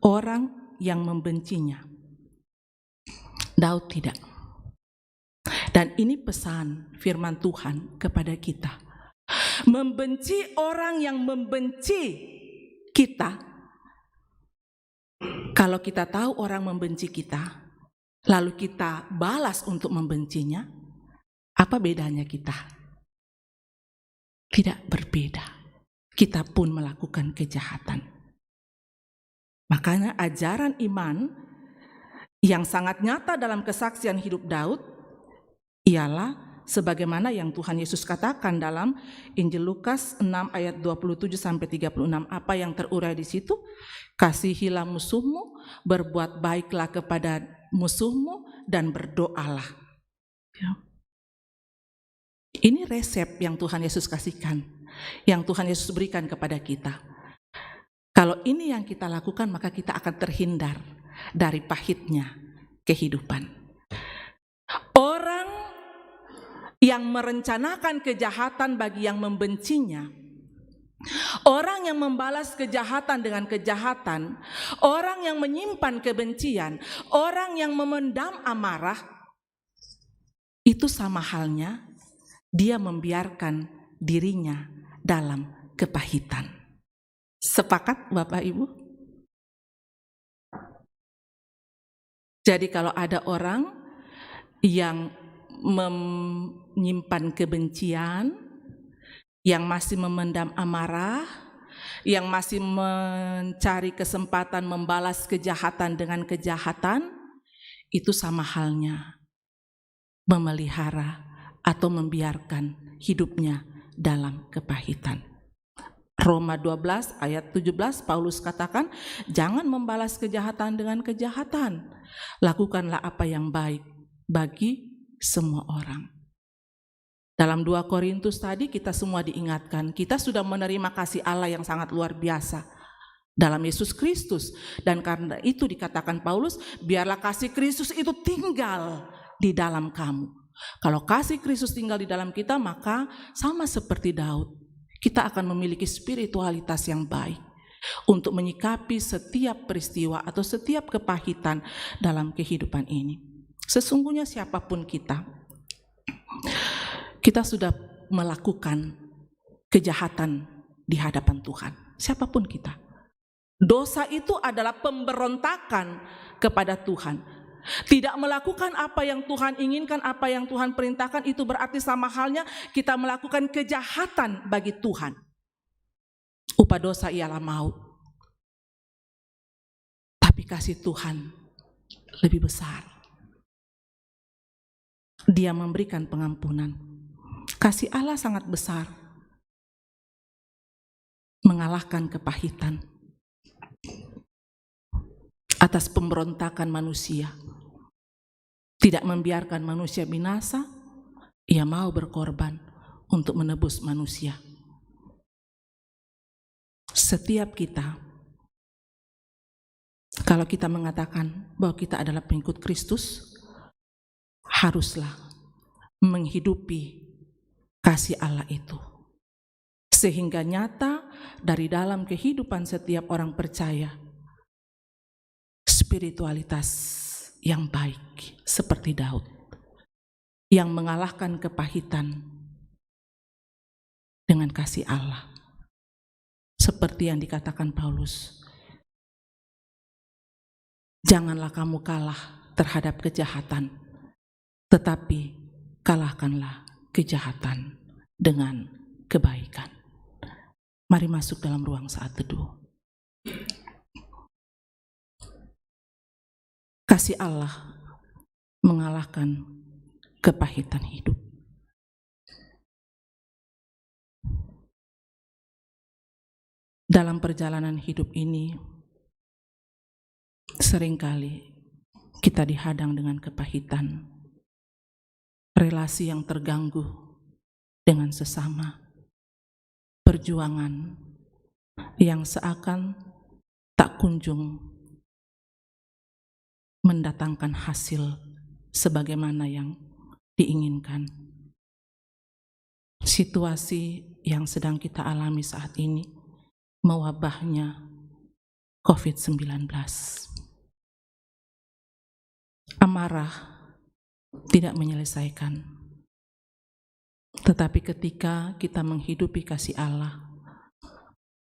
orang yang membencinya. Daud tidak. Dan ini pesan firman Tuhan kepada kita. Membenci orang yang membenci kita. Kalau kita tahu orang membenci kita, lalu kita balas untuk membencinya, apa bedanya kita? Tidak berbeda. Kita pun melakukan kejahatan. Makanya ajaran iman yang sangat nyata dalam kesaksian hidup Daud ialah sebagaimana yang Tuhan Yesus katakan dalam Injil Lukas 6 ayat 27-36. Apa yang terurai di situ? Kasihilah musuhmu, berbuat baiklah kepada musuhmu, dan berdoalah. Ya. Ini resep yang Tuhan Yesus kasihkan, yang Tuhan Yesus berikan kepada kita. Kalau ini yang kita lakukan, maka kita akan terhindar dari pahitnya kehidupan. Orang yang merencanakan kejahatan bagi yang membencinya, orang yang membalas kejahatan dengan kejahatan, orang yang menyimpan kebencian, orang yang memendam amarah, itu sama halnya dia membiarkan dirinya dalam kepahitan. Sepakat Bapak Ibu? Jadi kalau ada orang yang menyimpan kebencian, yang masih memendam amarah, yang masih mencari kesempatan membalas kejahatan dengan kejahatan, itu sama halnya memelihara atau membiarkan hidupnya dalam kepahitan. Roma 12 ayat 17 Paulus katakan, jangan membalas kejahatan dengan kejahatan. Lakukanlah apa yang baik bagi semua orang. Dalam 2 Korintus tadi kita semua diingatkan, kita sudah menerima kasih Allah yang sangat luar biasa dalam Yesus Kristus. Dan karena itu dikatakan Paulus, biarlah kasih Kristus itu tinggal di dalam kamu. Kalau kasih Kristus tinggal di dalam kita, maka sama seperti Daud, kita akan memiliki spiritualitas yang baik untuk menyikapi setiap peristiwa atau setiap kepahitan dalam kehidupan ini. Sesungguhnya siapapun kita sudah melakukan kejahatan di hadapan Tuhan. Siapapun kita. Dosa itu adalah pemberontakan kepada Tuhan. Tidak melakukan apa yang Tuhan inginkan, apa yang Tuhan perintahkan, itu berarti sama halnya kita melakukan kejahatan bagi Tuhan. Upah dosa ialah maut. Tapi kasih Tuhan lebih besar. Dia memberikan pengampunan. Kasih Allah sangat besar, mengalahkan kepahitan atas pemberontakan manusia. Tidak membiarkan manusia binasa, ia mau berkorban untuk menebus manusia. Setiap kita, kalau kita mengatakan bahwa kita adalah pengikut Kristus, haruslah menghidupi kasih Allah itu. Sehingga nyata dari dalam kehidupan setiap orang percaya, spiritualitas yang baik seperti Daud, yang mengalahkan kepahitan dengan kasih Allah. Seperti yang dikatakan Paulus, janganlah kamu kalah terhadap kejahatan, tetapi kalahkanlah kejahatan dengan kebaikan. Mari masuk dalam ruang saat teduh. Kasih Allah mengalahkan kepahitan hidup. Dalam perjalanan hidup ini, seringkali kita dihadang dengan kepahitan, relasi yang terganggu dengan sesama, perjuangan yang seakan tak kunjung mendatangkan hasil sebagaimana yang diinginkan. Situasi yang sedang kita alami saat ini, mewabahnya COVID-19. Amarah tidak menyelesaikan. Tetapi ketika kita menghidupi kasih Allah,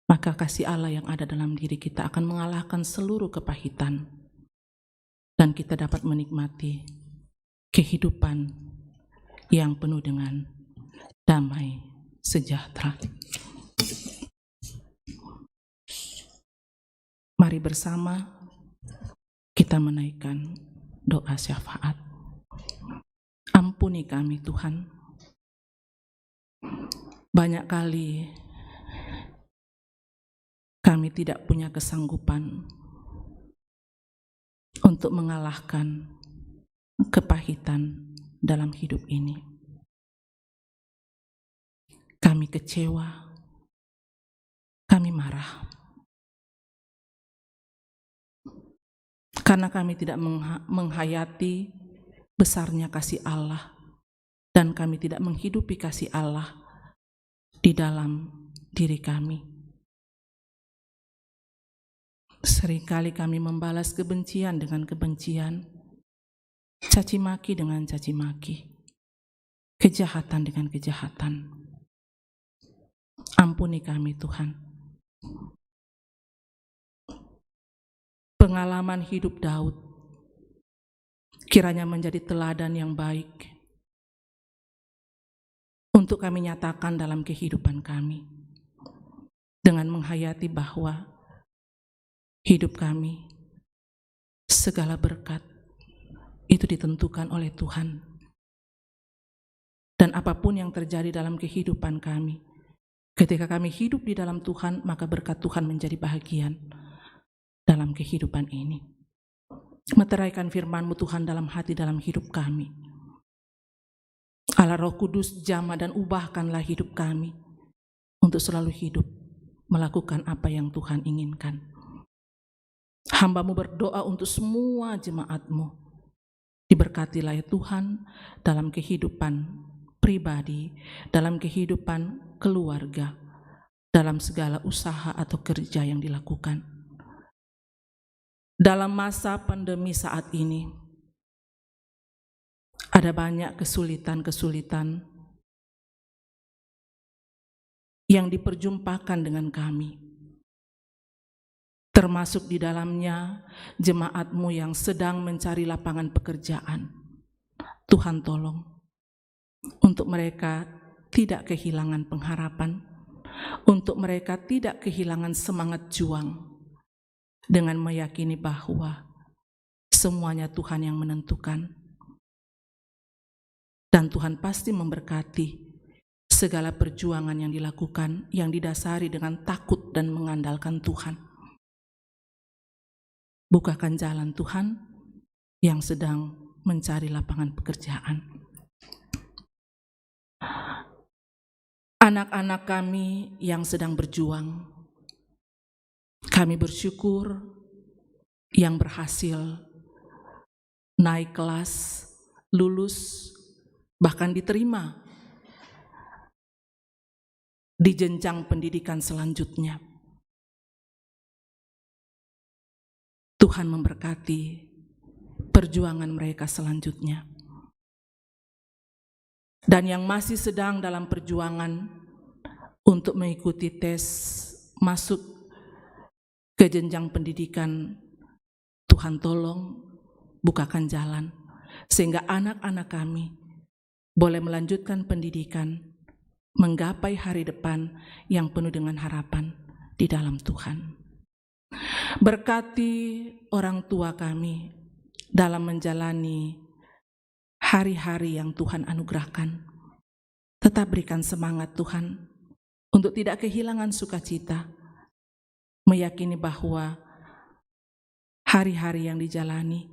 maka kasih Allah yang ada dalam diri kita akan mengalahkan seluruh kepahitan, dan kita dapat menikmati kehidupan yang penuh dengan damai sejahtera. Mari bersama kita menaikkan doa syafaat. Ampuni kami Tuhan. Banyak kali kami tidak punya kesanggupan untuk mengalahkan kepahitan dalam hidup ini. Kami kecewa, kami marah, karena kami tidak menghayati besarnya kasih Allah, dan kami tidak menghidupi kasih Allah di dalam diri kami. Seringkali kami membalas kebencian dengan kebencian, caci maki dengan caci maki, kejahatan dengan kejahatan. Ampuni kami Tuhan. Pengalaman hidup Daud kiranya menjadi teladan yang baik untuk kami nyatakan dalam kehidupan kami, dengan menghayati bahwa hidup kami, segala berkat itu ditentukan oleh Tuhan, dan apapun yang terjadi dalam kehidupan kami, ketika kami hidup di dalam Tuhan, maka berkat Tuhan menjadi bahagian dalam kehidupan ini. Meteraikan firman-Mu Tuhan dalam hati, dalam hidup kami. Allah Roh Kudus, jamah dan ubahkanlah hidup kami untuk selalu hidup melakukan apa yang Tuhan inginkan. Hamba-Mu berdoa untuk semua jemaat-Mu. Diberkatilah ya Tuhan dalam kehidupan pribadi, dalam kehidupan keluarga, dalam segala usaha atau kerja yang dilakukan. Dalam masa pandemi saat ini, ada banyak kesulitan-kesulitan yang diperjumpakan dengan kami. termasuk di dalamnya jemaat-Mu yang sedang mencari lapangan pekerjaan. Tuhan tolong untuk mereka tidak kehilangan pengharapan, untuk mereka tidak kehilangan semangat juang, dengan meyakini bahwa semuanya Tuhan yang menentukan. Dan Tuhan pasti memberkati segala perjuangan yang dilakukan, yang didasari dengan takut dan mengandalkan Tuhan. Bukakan jalan Tuhan yang sedang mencari lapangan pekerjaan. Anak-anak kami yang sedang berjuang, kami bersyukur yang berhasil naik kelas, lulus, bahkan diterima di jenjang pendidikan selanjutnya. Tuhan memberkati perjuangan mereka selanjutnya. Dan yang masih sedang dalam perjuangan untuk mengikuti tes masuk ke jenjang pendidikan, Tuhan tolong bukakan jalan sehingga anak-anak kami boleh melanjutkan pendidikan, menggapai hari depan yang penuh dengan harapan di dalam Tuhan. Berkati orang tua kami dalam menjalani hari-hari yang Tuhan anugerahkan. Tetap berikan semangat Tuhan untuk tidak kehilangan sukacita, meyakini bahwa hari-hari yang dijalani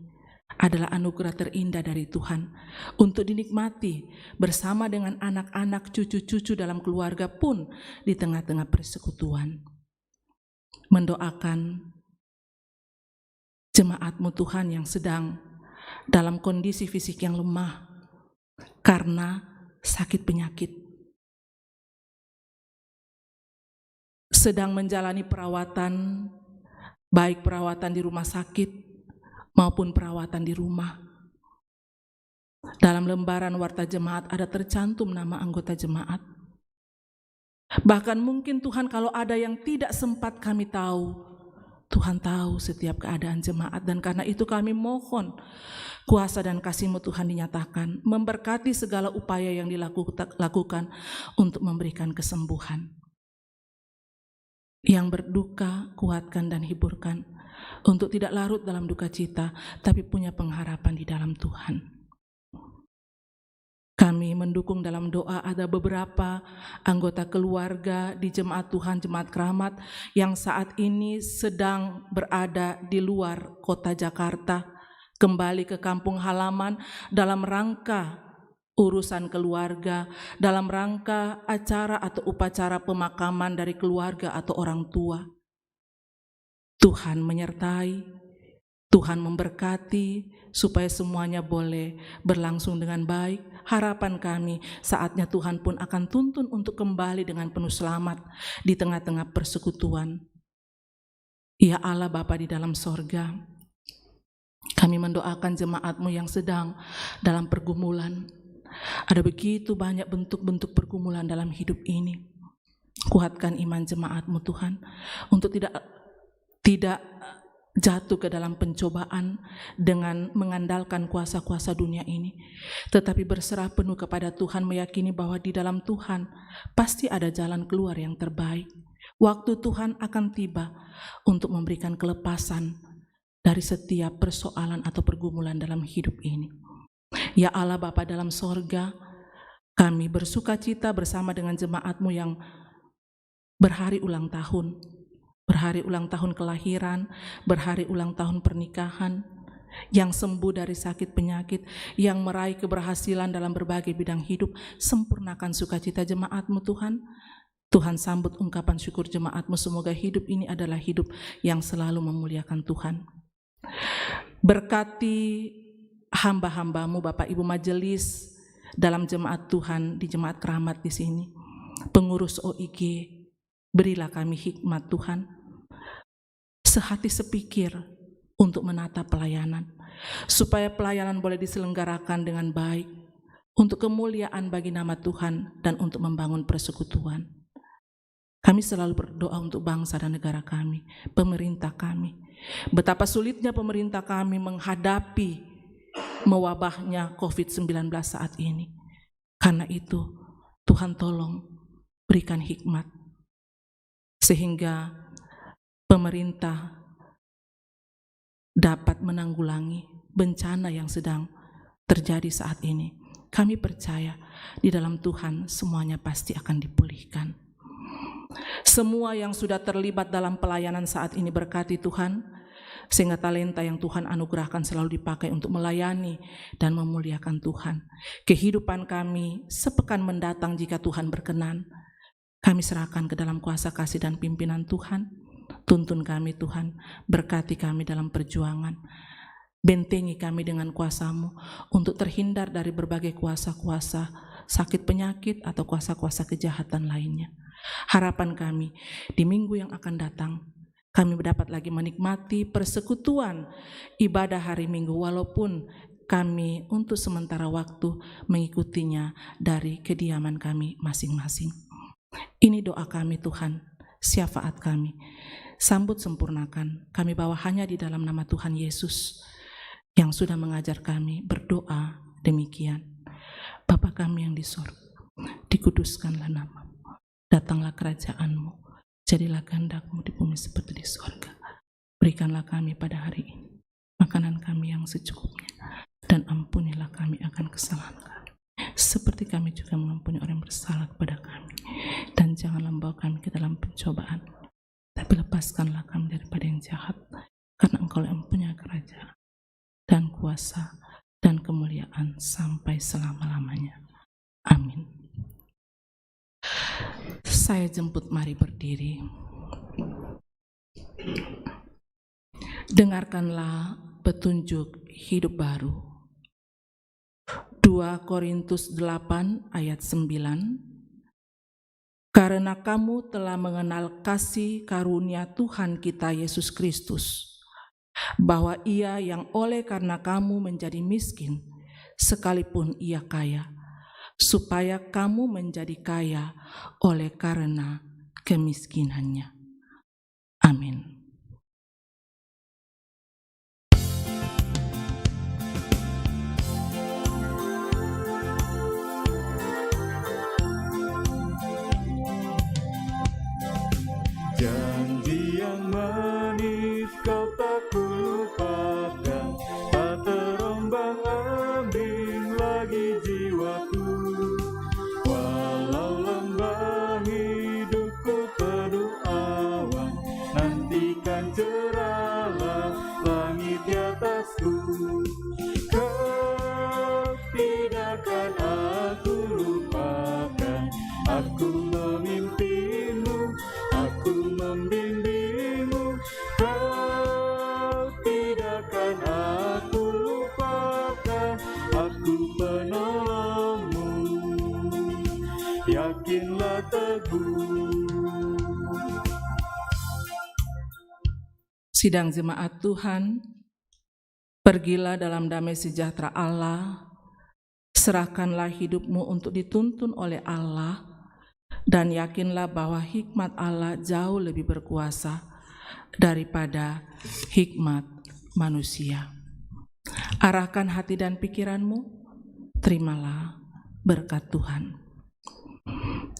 adalah anugerah terindah dari Tuhan untuk dinikmati bersama dengan anak-anak, cucu-cucu dalam keluarga pun di tengah-tengah persekutuan. Mendoakan jemaat-Mu Tuhan yang sedang dalam kondisi fisik yang lemah karena sakit penyakit, sedang menjalani perawatan, baik perawatan di rumah sakit maupun perawatan di rumah. Dalam lembaran warta jemaat ada tercantum nama anggota jemaat. Bahkan mungkin Tuhan kalau ada yang tidak sempat kami tahu, Tuhan tahu setiap keadaan jemaat, dan karena itu kami mohon kuasa dan kasih-Mu Tuhan dinyatakan, memberkati segala upaya yang dilakukan untuk memberikan kesembuhan. Yang berduka, kuatkan dan hiburkan, untuk tidak larut dalam duka cita, tapi punya pengharapan di dalam Tuhan. Kami mendukung dalam doa ada beberapa anggota keluarga di Jemaat Tuhan, Jemaat Keramat yang saat ini sedang berada di luar kota Jakarta, kembali ke kampung halaman dalam rangka urusan keluarga, dalam rangka acara atau upacara pemakaman dari keluarga atau orang tua. Tuhan menyertai, Tuhan memberkati supaya semuanya boleh berlangsung dengan baik. Harapan kami saatnya Tuhan pun akan tuntun untuk kembali dengan penuh selamat di tengah-tengah persekutuan. Ya Allah Bapa di dalam sorga, kami mendoakan jemaat-Mu yang sedang dalam pergumulan. Ada begitu banyak bentuk-bentuk pergumulan dalam hidup ini. Kuatkan iman jemaat-Mu Tuhan untuk tidak jatuh ke dalam pencobaan dengan mengandalkan kuasa-kuasa dunia ini, tetapi berserah penuh kepada Tuhan, meyakini bahwa di dalam Tuhan pasti ada jalan keluar yang terbaik. Waktu Tuhan akan tiba untuk memberikan kelepasan dari setiap persoalan atau pergumulan dalam hidup ini. Ya Allah Bapa dalam sorga, kami bersuka cita bersama dengan jemaat-Mu yang berhari ulang tahun, berhari ulang tahun kelahiran, berhari ulang tahun pernikahan, yang sembuh dari sakit penyakit, yang meraih keberhasilan dalam berbagai bidang hidup. Sempurnakan sukacita jemaat-Mu Tuhan. Tuhan sambut ungkapan syukur jemaat-Mu, semoga hidup ini adalah hidup yang selalu memuliakan Tuhan. Berkati hamba-hamba-Mu, Bapak Ibu majelis dalam jemaat Tuhan, di Jemaat Keramat di sini, pengurus OIG, berilah kami hikmat Tuhan, sehati sepikir untuk menata pelayanan, supaya pelayanan boleh diselenggarakan dengan baik, untuk kemuliaan bagi nama Tuhan dan untuk membangun persekutuan. Kami selalu berdoa untuk bangsa dan negara kami, pemerintah kami. Betapa sulitnya pemerintah kami menghadapi mewabahnya COVID-19 saat ini. Karena itu, Tuhan tolong berikan hikmat, sehingga pemerintah dapat menanggulangi bencana yang sedang terjadi saat ini. Kami percaya di dalam Tuhan semuanya pasti akan dipulihkan. Semua yang sudah terlibat dalam pelayanan saat ini berkati Tuhan, sehingga talenta yang Tuhan anugerahkan selalu dipakai untuk melayani dan memuliakan Tuhan. Kehidupan kami sepekan mendatang jika Tuhan berkenan, kami serahkan ke dalam kuasa kasih dan pimpinan Tuhan. Tuntun kami Tuhan, berkati kami dalam perjuangan. Bentengi kami dengan kuasa-Mu untuk terhindar dari berbagai kuasa-kuasa sakit penyakit atau kuasa-kuasa kejahatan lainnya. Harapan kami di minggu yang akan datang, kami dapat lagi menikmati persekutuan ibadah hari Minggu, walaupun kami untuk sementara waktu mengikutinya dari kediaman kami masing-masing. Ini doa kami Tuhan, syafaat kami, sambut sempurnakan. Kami bawa hanya di dalam nama Tuhan Yesus yang sudah mengajar kami berdoa demikian. Bapa kami yang di sorga, dikuduskanlah nama-Mu, datanglah kerajaan-Mu, jadilah kehendak-Mu di bumi seperti di sorga. Berikanlah kami pada hari ini makanan kami yang secukupnya, dan ampunilah kami akan kesalahan kami, seperti kami juga mengampuni orang yang bersalah kepada kami. Dan janganlah membawa kami ke dalam pencobaan, tapi lepaskanlah kami daripada yang jahat, karena Engkau yang mempunyai kerajaan dan kuasa dan kemuliaan sampai selama-lamanya. Amin. Saya jemput, mari berdiri. Dengarkanlah petunjuk hidup baru. 2 Korintus 8 ayat 9. Karena kamu telah mengenal kasih karunia Tuhan kita Yesus Kristus, bahwa Ia yang oleh karena kamu menjadi miskin, sekalipun Ia kaya, supaya kamu menjadi kaya oleh karena kemiskinannya. Amin. Janji yang manis kau tak kulupakan, tak terombang-ambing lagi jiwaku. Walau lembah hidupku penuh awan, nantikan cerahlah langit di atasku. Kau tidak akan aku lupakan, aku memimpinmu, aku membimbingmu. Kau tidak akan aku lupakan, aku penolongmu. Yakinlah teguh. Sidang jemaat Tuhan, pergilah dalam damai sejahtera Allah, serahkanlah hidupmu untuk dituntun oleh Allah, dan yakinlah bahwa hikmat Allah jauh lebih berkuasa daripada hikmat manusia. Arahkan hati dan pikiranmu, terimalah berkat Tuhan.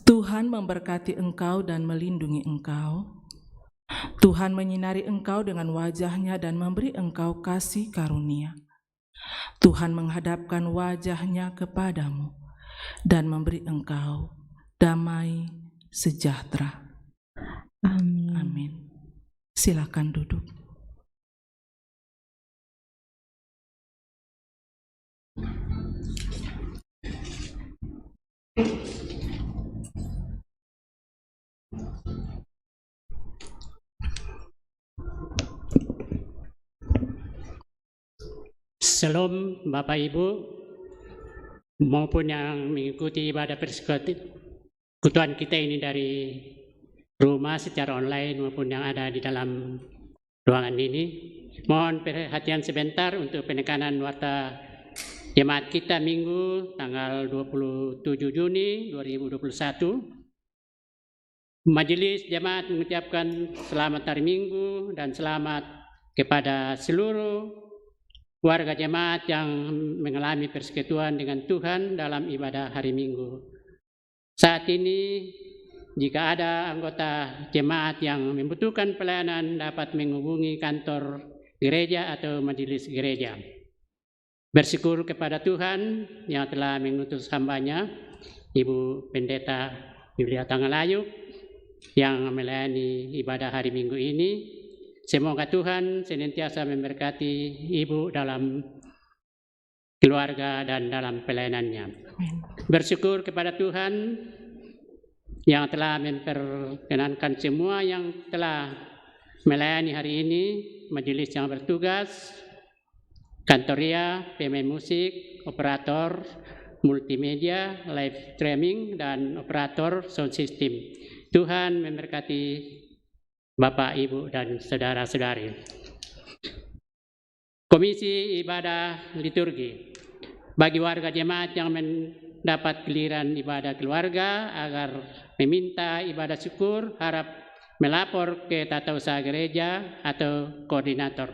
Tuhan memberkati engkau dan melindungi engkau. Tuhan menyinari engkau dengan wajah-Nya dan memberi engkau kasih karunia. Tuhan menghadapkan wajah-Nya kepadamu dan memberi engkau damai sejahtera. Amin. Amin. Silakan duduk. Shalom Bapak Ibu maupun yang mengikuti ibadah persekutuan kita ini dari rumah secara online maupun yang ada di dalam ruangan ini. Mohon perhatian sebentar untuk penekanan warta jemaat kita Minggu tanggal 27 Juni 2021. Majelis Jemaat mengucapkan selamat hari Minggu dan selamat kepada seluruh warga jemaat yang mengalami persekutuan dengan Tuhan dalam ibadah hari Minggu. Saat ini, jika ada anggota jemaat yang membutuhkan pelayanan dapat menghubungi kantor gereja atau majelis gereja. Bersyukur kepada Tuhan yang telah mengutus hambanya, Ibu Pendeta Yulia Tangalayu, yang melayani ibadah hari Minggu ini. Semoga Tuhan senantiasa memberkati Ibu dalam keluarga dan dalam pelayanannya. Bersyukur kepada Tuhan yang telah memperkenankan semua yang telah melayani hari ini, majelis yang bertugas, kantoria, pemain musik, operator multimedia, live streaming, dan operator sound system. Tuhan memberkati Bapak, Ibu, dan saudara-saudari. Komisi Ibadah Liturgi. Bagi warga jemaat yang mendapat giliran ibadah keluarga agar meminta ibadah syukur, harap melapor ke tata usaha gereja atau koordinator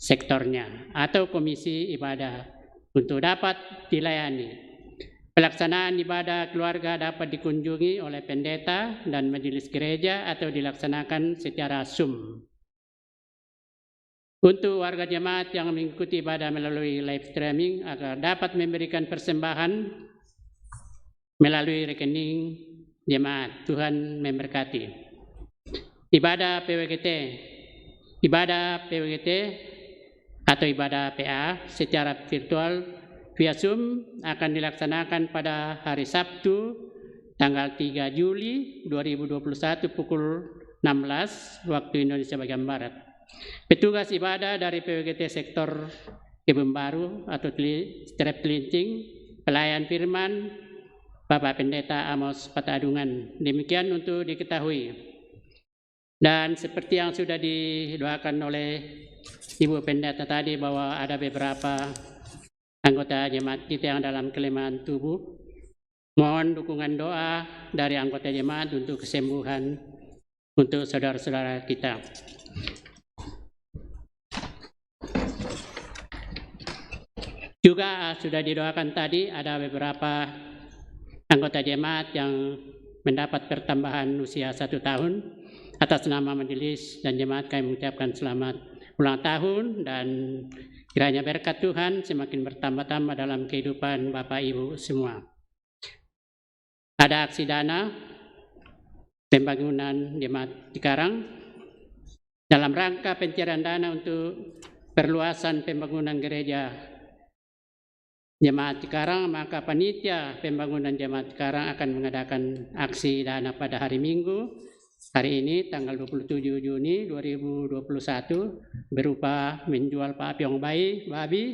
sektornya atau komisi ibadah untuk dapat dilayani. Pelaksanaan ibadah keluarga dapat dikunjungi oleh pendeta dan majelis gereja atau dilaksanakan secara Zoom. Untuk warga jemaat yang mengikuti ibadah melalui live streaming agar dapat memberikan persembahan melalui rekening jemaat. Tuhan memberkati. Ibadah PWGT atau ibadah PA secara virtual via Zoom akan dilaksanakan pada hari Sabtu tanggal 3 Juli 2021 pukul 16 waktu Indonesia bagian Barat. Petugas ibadah dari PWGT sektor Kebun Baru atau Strep Telincing, pelayan firman Bapak Pendeta Amos Patadungan. Demikian untuk diketahui. Dan seperti yang sudah didoakan oleh Ibu Pendeta tadi bahwa ada beberapa anggota jemaat kita yang dalam kelemahan tubuh, mohon dukungan doa dari anggota jemaat untuk kesembuhan untuk saudara-saudara kita. Juga sudah didoakan tadi ada beberapa anggota jemaat yang mendapat pertambahan usia 1 tahun. Atas nama majelis dan jemaat kami mengucapkan selamat ulang tahun dan kiranya berkat Tuhan semakin bertambah-tambah dalam kehidupan Bapak Ibu semua. Ada aksi dana pembangunan jemaat Cikarang dalam rangka pencairan dana untuk perluasan pembangunan gereja jemaat Cikarang, maka panitia pembangunan jemaat Cikarang akan mengadakan aksi dana pada hari Minggu hari ini tanggal 27 Juni 2021 berupa menjual Pak Apiong babi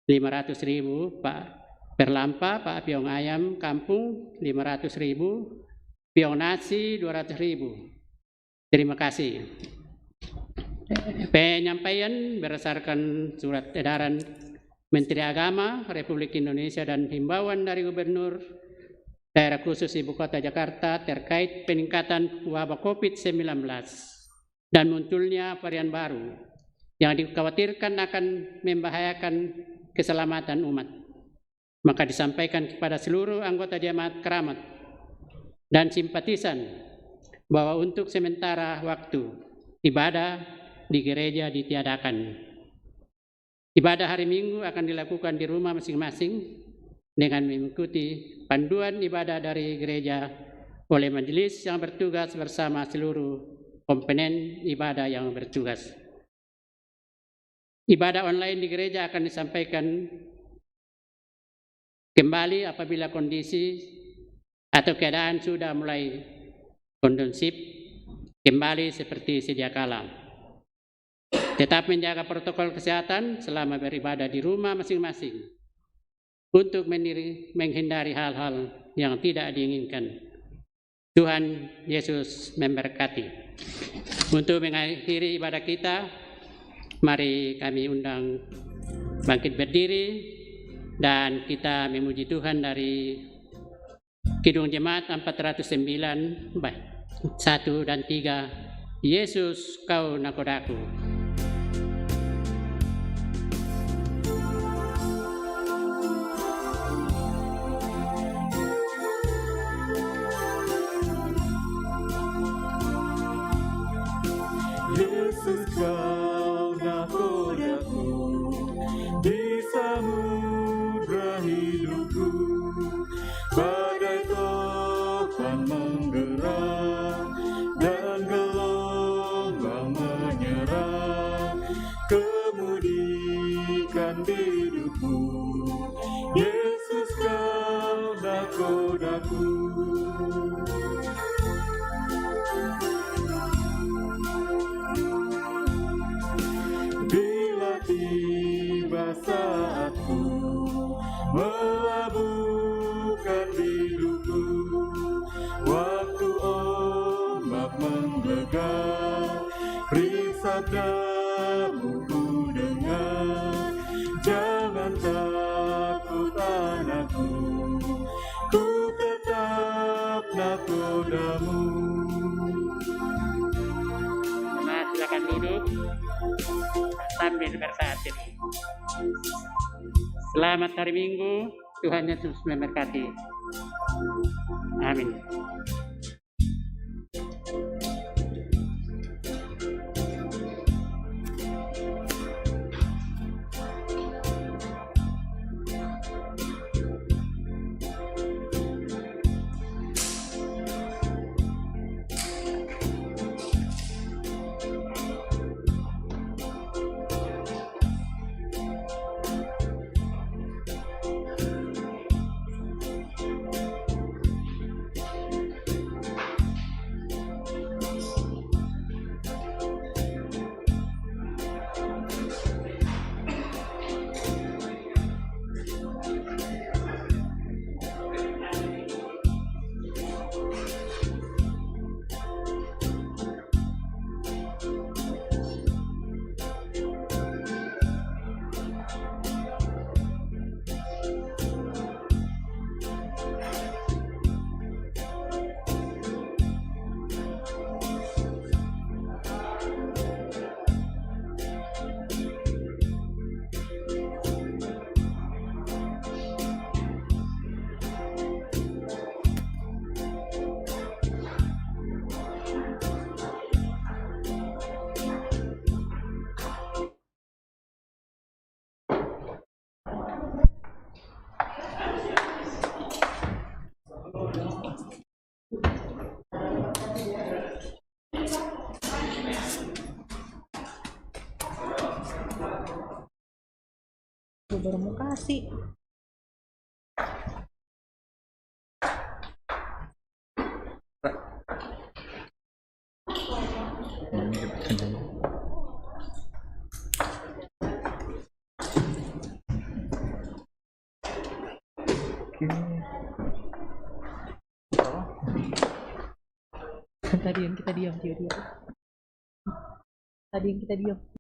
500.000, Pak Perlampa, Pak Apiong ayam kampung 500.000, piong nasi 200.000. Terima kasih. Penyampaian berdasarkan surat edaran Menteri Agama Republik Indonesia dan himbauan dari Gubernur Daerah Khusus Ibu Kota Jakarta terkait peningkatan wabah COVID-19 dan munculnya varian baru yang dikhawatirkan akan membahayakan keselamatan umat. Maka disampaikan kepada seluruh anggota jemaat keramat dan simpatisan bahwa untuk sementara waktu ibadah di gereja ditiadakan. Ibadah hari Minggu akan dilakukan di rumah masing-masing dengan mengikuti panduan ibadah dari gereja oleh majelis yang bertugas bersama seluruh komponen ibadah yang bertugas. Ibadah online di gereja akan disampaikan kembali apabila kondisi atau keadaan sudah mulai kondusif kembali seperti sedia kala. Tetap menjaga protokol kesehatan selama beribadah di rumah masing-masing untuk menghindari hal-hal yang tidak diinginkan. Tuhan Yesus memberkati. Untuk mengakhiri ibadah kita, mari kami undang bangkit berdiri dan kita memuji Tuhan dari Kidung Jemaat 409. Baik. 1 dan 3. Yesus, kau nakodaku. Yesus, kau nakodaku di samudra hidupku. Badai topan menggerak dan gelombang menyerang, kemudikan hidupku. Yesus, kau nakodaku. Bila tiba saatku melabuhkan hidupku, waktu ombak menggelegar, beri sabdamu ku dengar. Jangan takut anakku, ku tetap nakodamu. Nah, silakan duduk sambil bersatir. Selamat hari Minggu, Tuhan Yesus memberkati. Amin. Baru mau kasih. Tadi yang kita diam. Tadi yang kita diam.